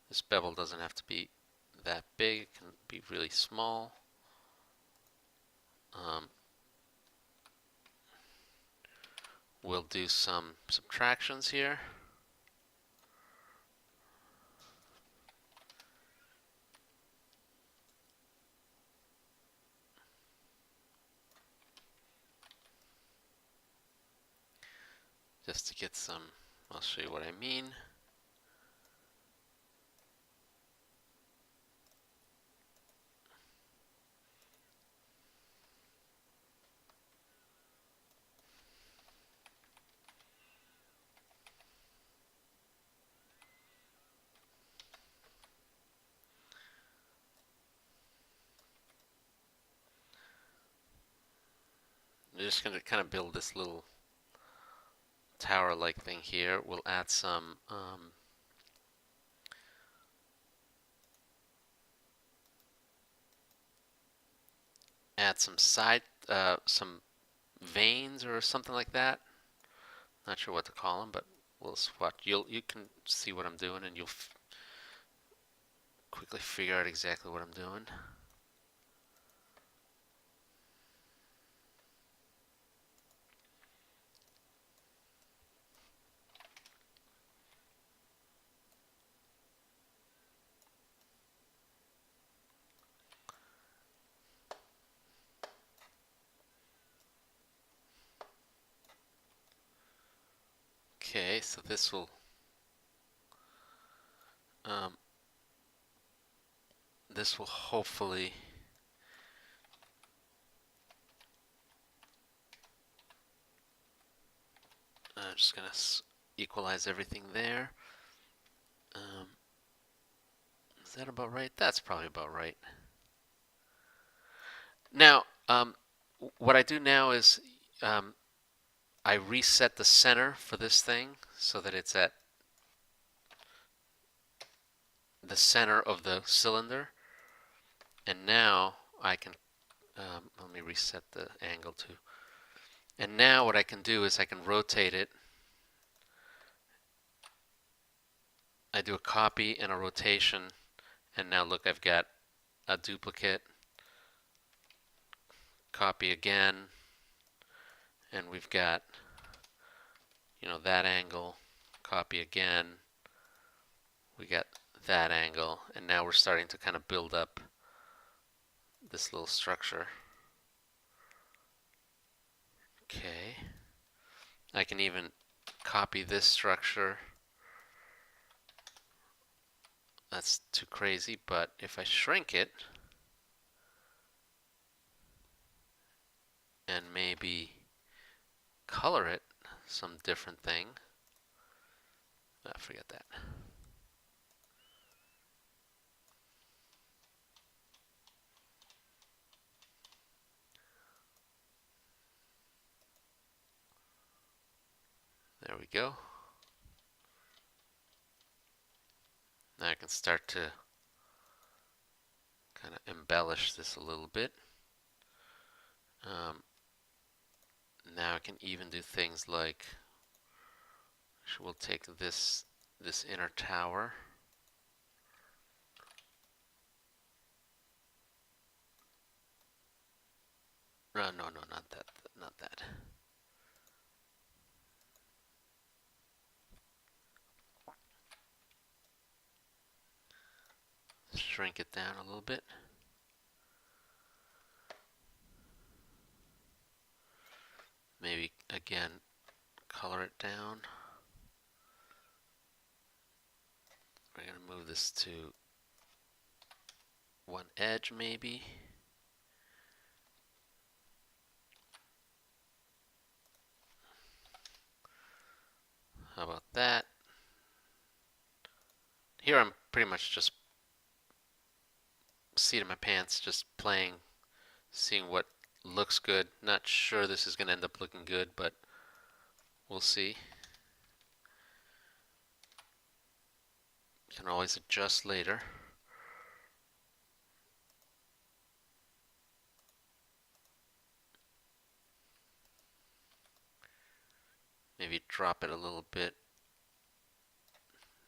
This bevel doesn't have to be that big, it can be really small. We'll do some subtractions here. Just to get some, I'll show you what I mean. I'm just going to kind of build this little tower-like thing here. We'll add some side, some veins or something like that. Not sure what to call them, but we'll swatch. You can see what I'm doing, and you'll quickly figure out exactly what I'm doing. Okay, so um, this will hopefully I'm just gonna equalize everything there. Is that about right? That's probably about right. Now, what I do now is I reset the center for this thing so that it's at the center of the cylinder. And now I can, let me reset the angle too. And now what I can do is I can rotate it. I do a copy and a rotation. And now look, I've got a duplicate. Copy again. And we've got, that angle. Copy again. We got that angle. And now we're starting to kind of build up this little structure. Okay. I can even copy this structure. That's too crazy, but if I shrink it and maybe color it some different thing, forget that. There we go. Now I can start to kind of embellish this a little bit. Now I can even do things like, we'll take this inner tower. No, not that, not that. Shrink it down a little bit. Maybe again color it down. We're going to move this to one edge maybe. here I'm pretty much just seat in my pants, just playing, seeing what looks good. Not sure this is going to end up looking good, but we'll see. Can always adjust later. Maybe drop it a little bit.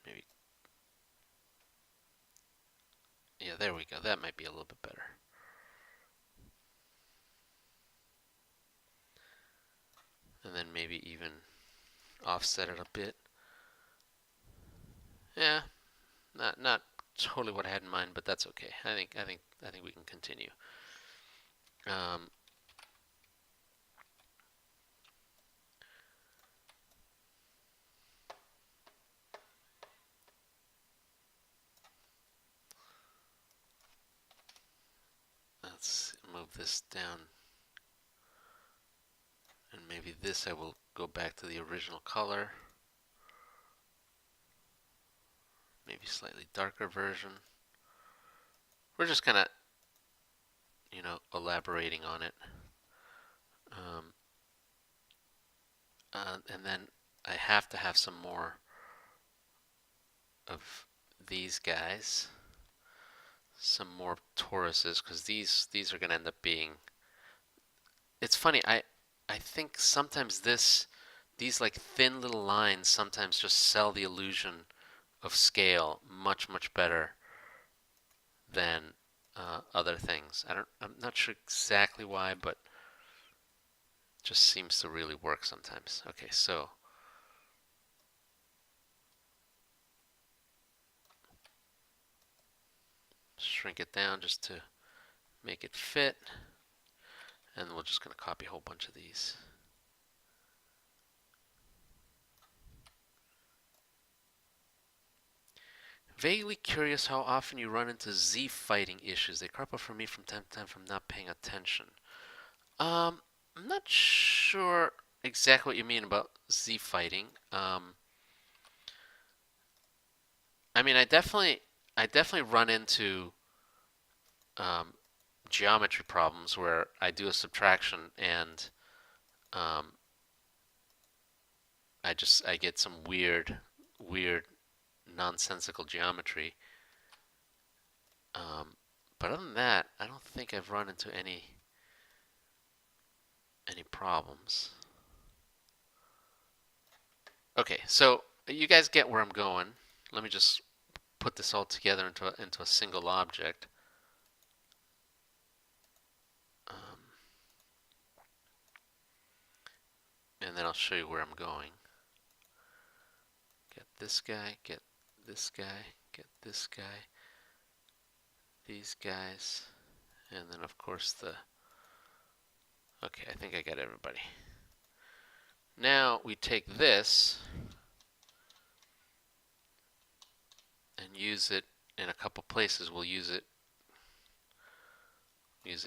Maybe, yeah, there we go. That might be a little bit better. And then maybe even offset it a bit. Yeah, not totally what I had in mind, but that's okay. I think we can continue. Um, let's move this down, and maybe this I will go back to the original color. Maybe slightly darker version. We're just kind of, elaborating on it. Um, and then I have to have some more of these guys, some more Tauruses, because these are going to end up being. It's funny. I think sometimes these like thin little lines sometimes just sell the illusion of scale much better than other things. I'm not sure exactly why, but it just seems to really work sometimes. Okay, so shrink it down just to make it fit, and we're just going to copy a whole bunch of these. Vaguely curious how often you run into Z fighting issues. They crop up for me from time to time from not paying attention. I'm not sure exactly what you mean about Z fighting. I mean, I definitely run into um, geometry problems where I do a subtraction and um, I get some weird nonsensical geometry. Um, but other than that, I don't think I've run into any problems. Okay, so you guys get where I'm going. Let me just put this all together into a single object. Um, and then I'll show you where I'm going. Get this guy, get this guy, get this guy, these guys, and then of course okay, I think I got everybody. Now we take this and use it in a couple places. We'll use it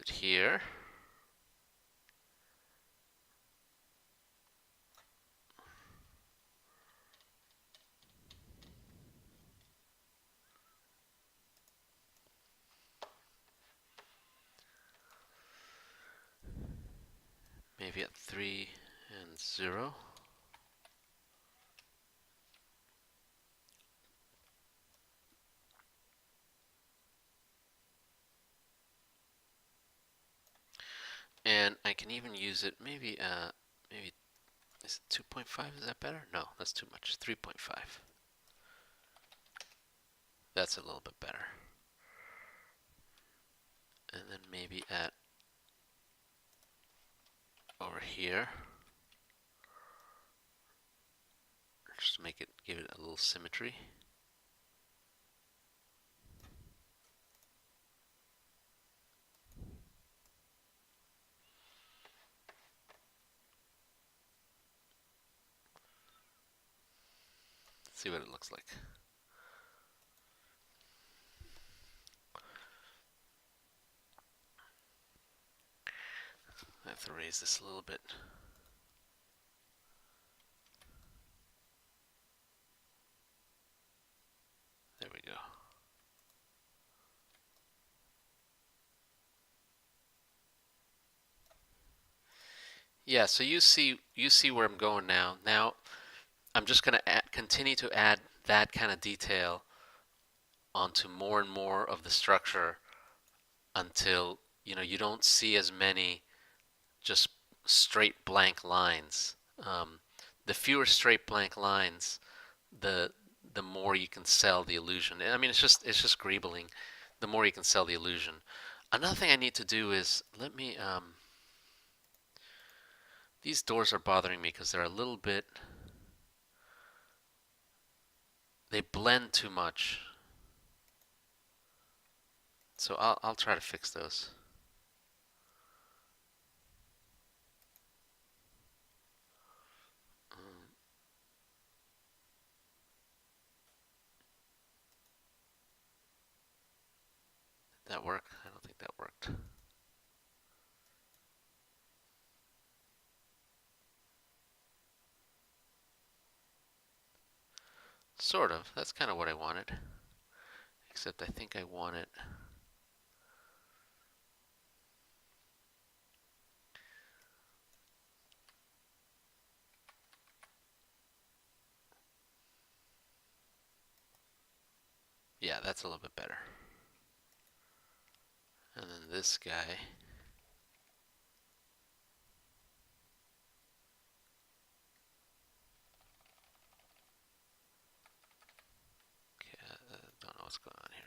here. Maybe at 3 and 0. And I can even use it maybe is it 2.5? Is that better? No, that's too much. 3.5. That's a little bit better. And then maybe at over here, just to give it a little symmetry. See what it looks like. I have to raise this a little bit. There we go. go. Yeah, so you see where I'm going now. Now I'm just going to continue to add that kind of detail onto more and more of the structure until you don't see as many just straight blank lines. Um, the fewer straight blank lines, the the more you can sell the illusion. I mean, it's just greebling. The more you can sell the illusion. Another thing I need to do is let me. These doors are bothering me because they're a little bit. They blend too much. So I'll try to fix those. Did that work? I don't think that worked. Sort of. That's kind of what I wanted. Except I think I want it. Yeah, that's a little bit better. And then this guy. Okay, I don't know what's going on here.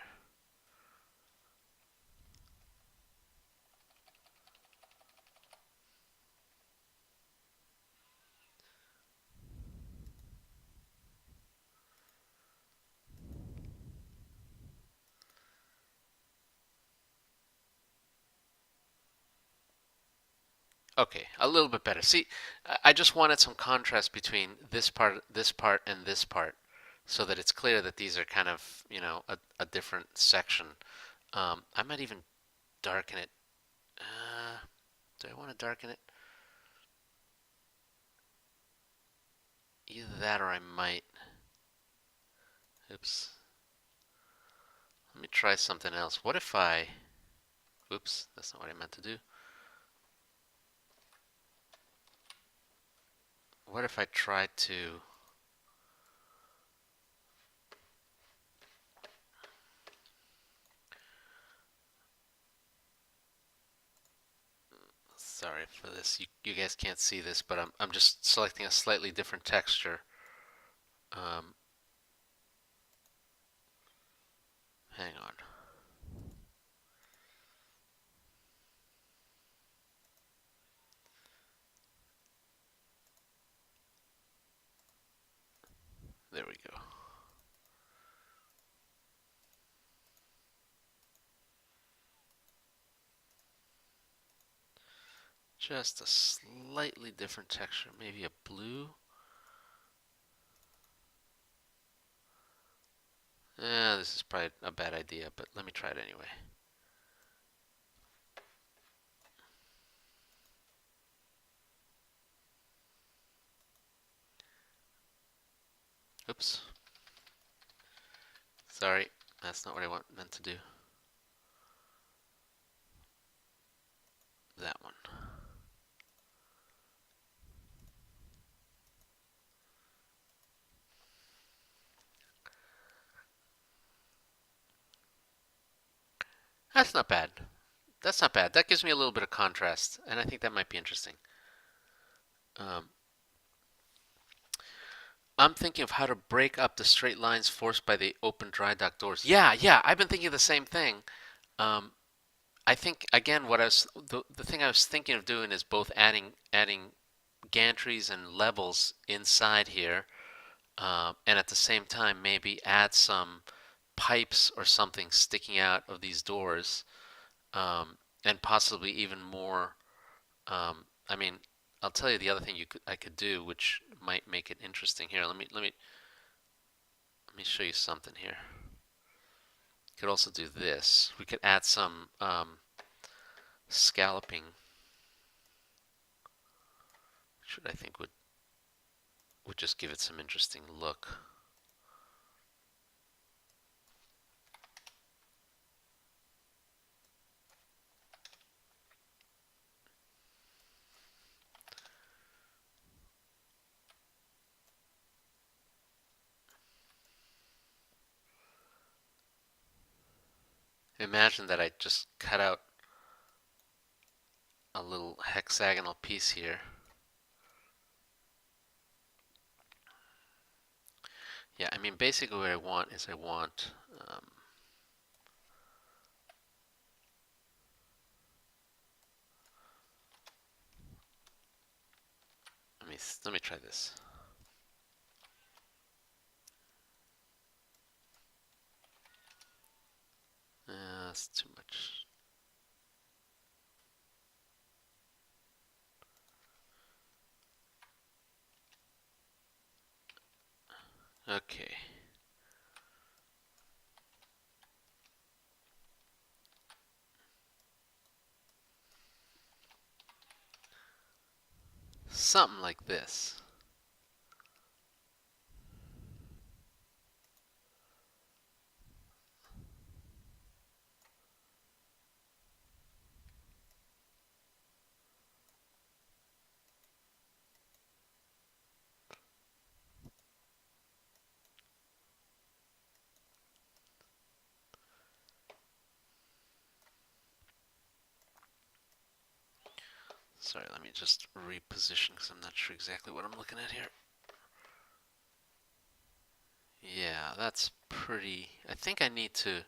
Okay, a little bit better. See, I just wanted some contrast between this part, and this part, so that it's clear that these are kind of, a different section. I might even darken it. Uh, do I want to darken it? Either that or I might. Oops. Let me try something else. What if I... Oops, that's not what I meant to do. What if I try to... Sorry for this. You guys can't see this, but I'm just selecting a slightly different texture. Um, Hang on. There we go. Just a slightly different texture, maybe a blue. This is probably a bad idea, but let me try it anyway. Oops. Sorry, that's not what I meant to do. That one. That's not bad. That's not bad. That gives me a little bit of contrast, and I think that might be interesting. Um, I'm thinking of how to break up the straight lines forced by the open dry dock doors. Yeah, I've been thinking the same thing. Um, I think again, the thing I was thinking of doing is both adding gantries and levels inside here, and at the same time maybe add some pipes or something sticking out of these doors, and possibly even more. I mean, I'll tell you the other thing I could do, which might make it interesting here. Let me show you something here. Could also do this. We could add some scalloping, which I think would just give it some interesting look. Imagine that I just cut out a little hexagonal piece here. Yeah, I mean, basically what I want is um, let me try this. That's too much. Okay. Something like this. Sorry, let me just reposition because I'm not sure exactly what I'm looking at here. Yeah, that's pretty. I think I need to.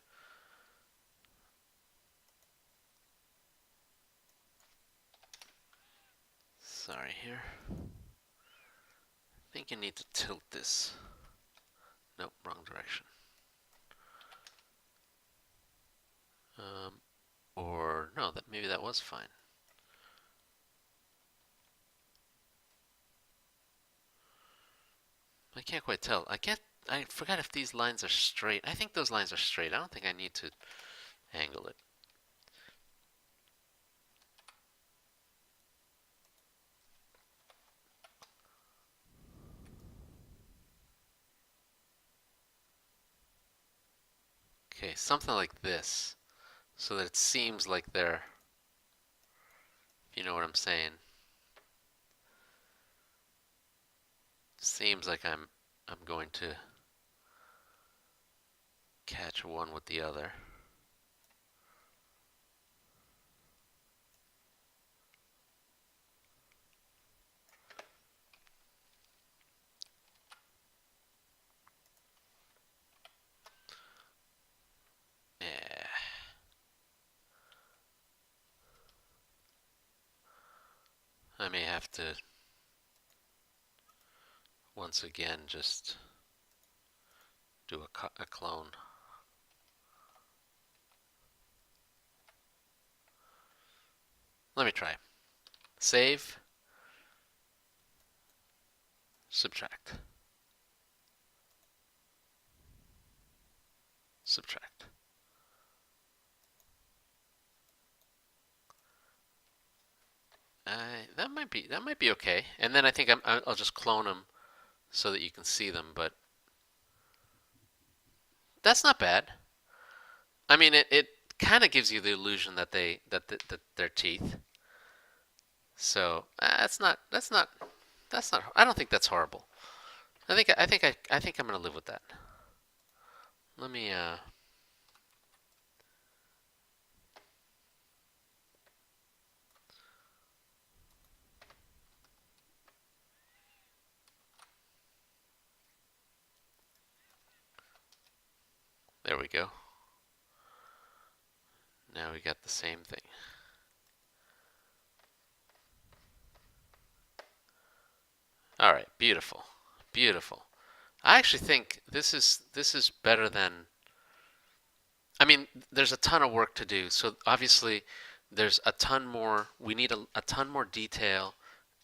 Sorry here. I think you need to tilt this. Nope, wrong direction. Or no, that maybe that was fine. I can't quite tell. I forgot if these lines are straight. I think those lines are straight. I don't think I need to angle it. Okay, something like this, so that it seems like they're, if you know what I'm saying. Seems like I'm going to catch one with the other. Yeah. I may have to once again just do a clone. Let me try. Save, subtract, subtract. That might be okay. And then I think I'll just clone them so that you can see them. But that's not bad. I mean, it kind of gives you the illusion that that they're teeth. So that's not. I don't think that's horrible. I think I'm gonna live with that. Let me there we go. Now we got the same thing. All right, beautiful, beautiful. I actually think this is better than. I mean, there's a ton of work to do. So obviously, there's a ton more. We need a ton more detail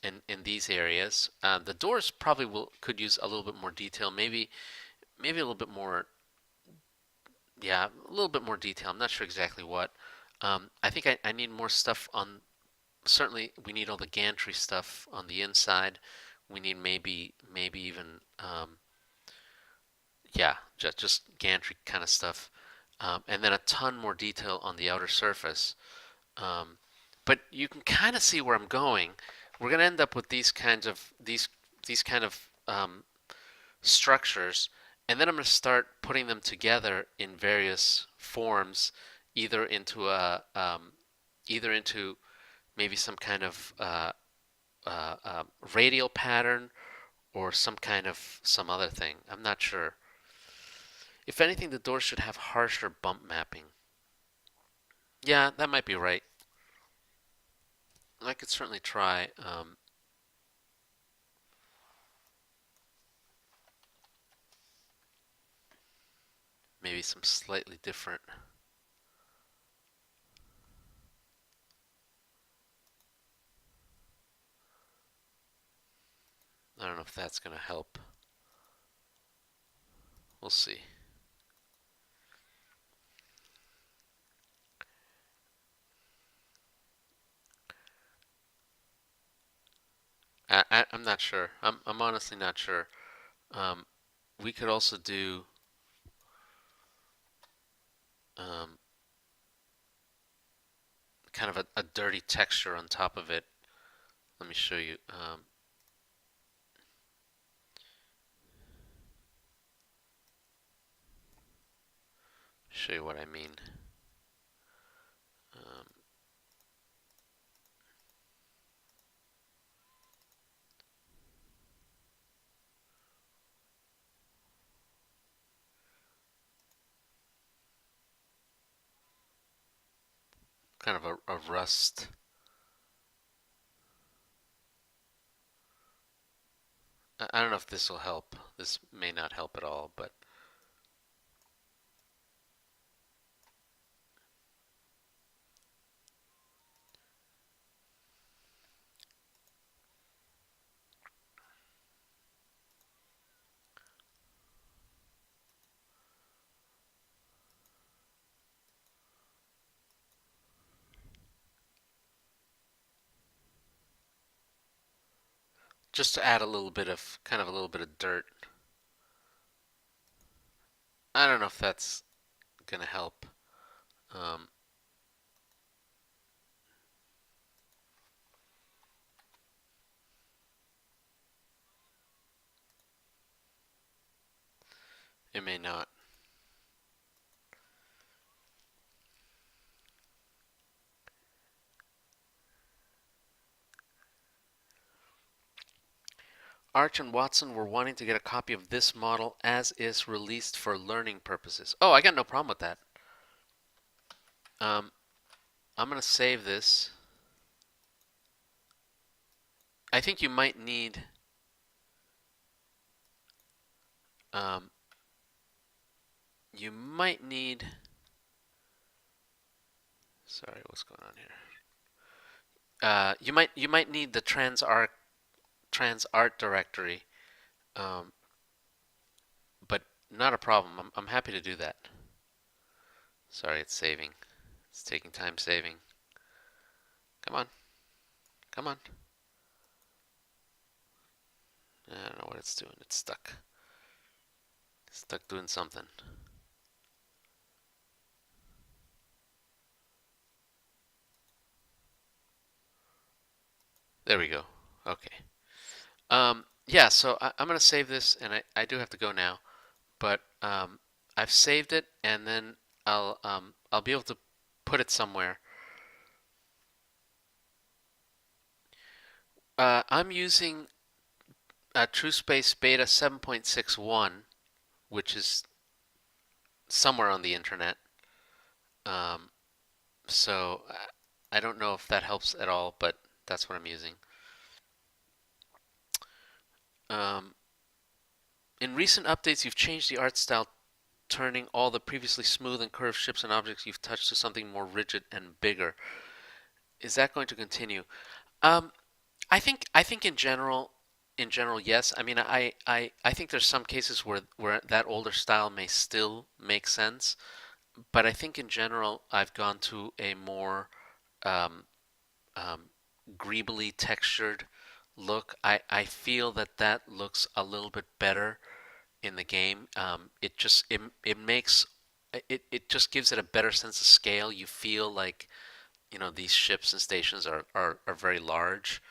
in these areas. The doors probably could use a little bit more detail. Maybe a little bit more. Yeah, a little bit more detail. I'm not sure exactly what. I think I need more stuff on. Certainly, we need all the gantry stuff on the inside. We need maybe even yeah, just gantry kind of stuff, and then a ton more detail on the outer surface. Um, but you can kind of see where I'm going. We're going to end up with these kind of structures, and then I'm going to start putting them together in various forms either into either into maybe some kind of radial pattern or some kind of some other thing. I'm not sure. If anything, the doors should have harsher bump mapping. Yeah, that might be right. I could certainly try. Maybe some slightly different. I don't know if that's going to help. We'll see. I'm not sure. I'm honestly not sure. Um, we could also do um, kind of a dirty texture on top of it. Let me show you. Show you what I mean. Um, Kind of a rust. I don't know if this will help. This may not help at all, but just to add a little bit of kind of a little bit of dirt. I don't know if that's gonna help. Um, it may not. Arch and Watson were wanting to get a copy of this model as is released for learning purposes. Oh, I got no problem with that. Um, I'm gonna save this. I think you might need um, you might need sorry, what's going on here? You might need the transart directory, um, but not a problem. I'm happy to do that. Sorry, it's saving. It's taking time saving. Come on, come on. I don't know what it's doing. It's stuck. It's stuck doing something. There we go. Okay. Yeah, so I'm going to save this, and I do have to go now, but I've saved it, and then I'll be able to put it somewhere. I'm using TrueSpace Beta 7.61, which is somewhere on the internet. Um, so I don't know if that helps at all, but that's what I'm using. Um, in recent updates, you've changed the art style, turning all the previously smooth and curved ships and objects you've touched to something more rigid and bigger. Is that going to continue? Um, I think in general, yes. I mean, I think there's some cases where that older style may still make sense, but I think in general, I've gone to a more um, um, greebly textured look. I feel that that looks a little bit better in the game. It makes it just gives it a better sense of scale. You feel like these ships and stations are very large.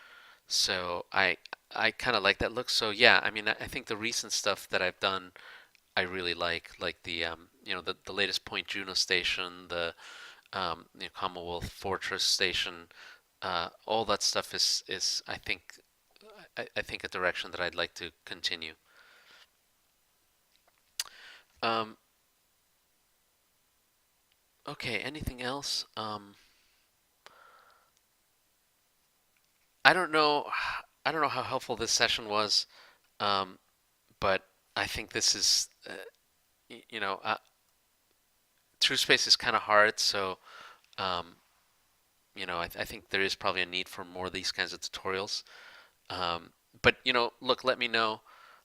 So I kind of like that look. So yeah, I mean I think the recent stuff that I've done I really like the the latest Point Juno station, Commonwealth Fortress Station. All that stuff is I think a direction that I'd like to continue. Um, okay, anything else? I don't know. I don't know how helpful this session was, um, but I think this is, you know, TrueSpace is kind of hard, so um, I think there is probably a need for more of these kinds of tutorials. Um, but look, let me know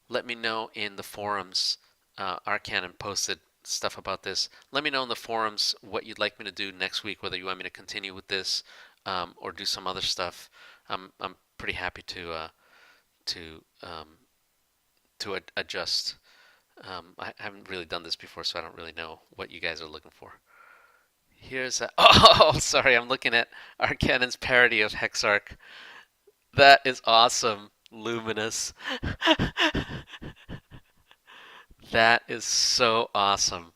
in the forums. Arcanon posted stuff about this. Let me know in the forums what you'd like me to do next week, whether you want me to continue with this or do some other stuff. I'm pretty happy to adjust. I haven't really done this before, so I don't really know what you guys are looking for. Here's a, oh, sorry, I'm looking at Arcanon's parody of Hexarch. That is awesome, Luminous. That is so awesome.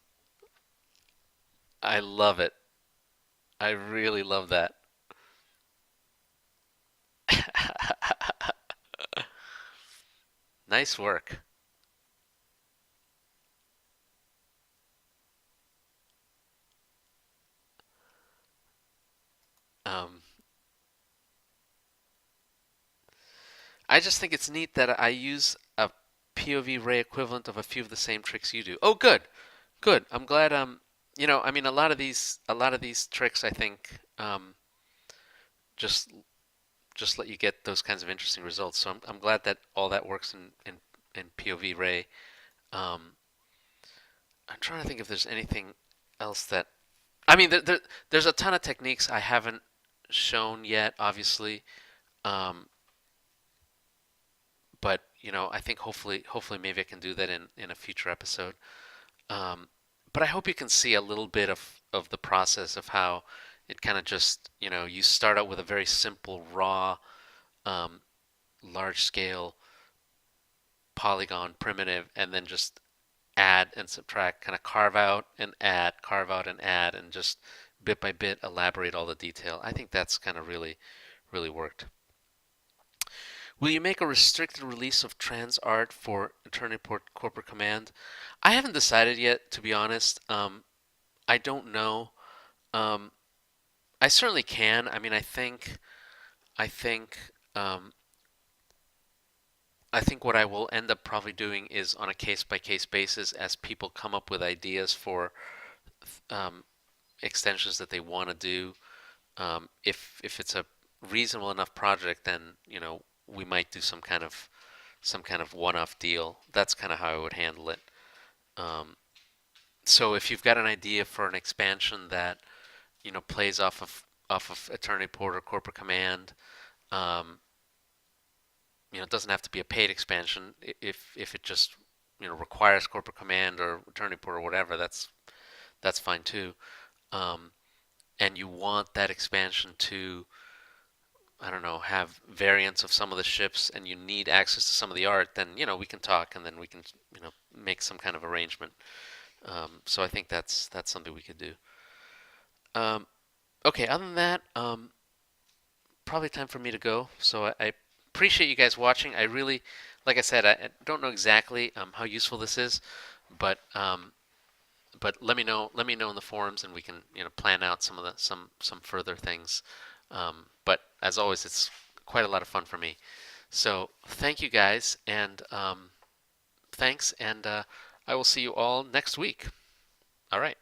I love it. I really love that. Nice work. Um, I just think it's neat that I use a POV ray equivalent of a few of the same tricks you do. Oh, good, good. I'm glad. I mean, a lot of these tricks, I think, just just let you get those kinds of interesting results. So I'm glad that all that works in POV ray. Um, I'm trying to think if there's anything else that I mean, there's a ton of techniques I haven't shown yet, obviously. Um, but I think hopefully maybe I can do that in a future episode. Um, but I hope you can see a little bit of the process of how it kind of just you start out with a very simple raw um, large scale polygon primitive, and then just add and subtract, kind of carve out and add, and just bit by bit elaborate all the detail. I think that's kind of really worked. Will you make a restricted release of trans art for Eternity Corporate Command? I haven't decided yet, to be honest. I don't know. Um, I certainly can. I mean, I think, um, I think what I will end up probably doing is on a case by case basis as people come up with ideas for um, extensions that they want to do. If it's a reasonable enough project, then we might do some kind of one-off deal. That's kind of how I would handle it. Um, so if you've got an idea for an expansion that plays off of Eternity Port or Corporate Command, um, it doesn't have to be a paid expansion. If it just requires Corporate Command or Eternity Port or whatever, that's fine too. Um, and you want that expansion to, I don't know, have variants of some of the ships, and you need access to some of the art, then we can talk, and then we can make some kind of arrangement. So I think that's something we could do. Um, okay, other than that, probably time for me to go. So I appreciate you guys watching. I really, like I said, I don't know exactly how useful this is, but let me know in the forums, and we can plan out some of the some further things. But as always, it's quite a lot of fun for me. So thank you guys, and thanks, and I will see you all next week. All right.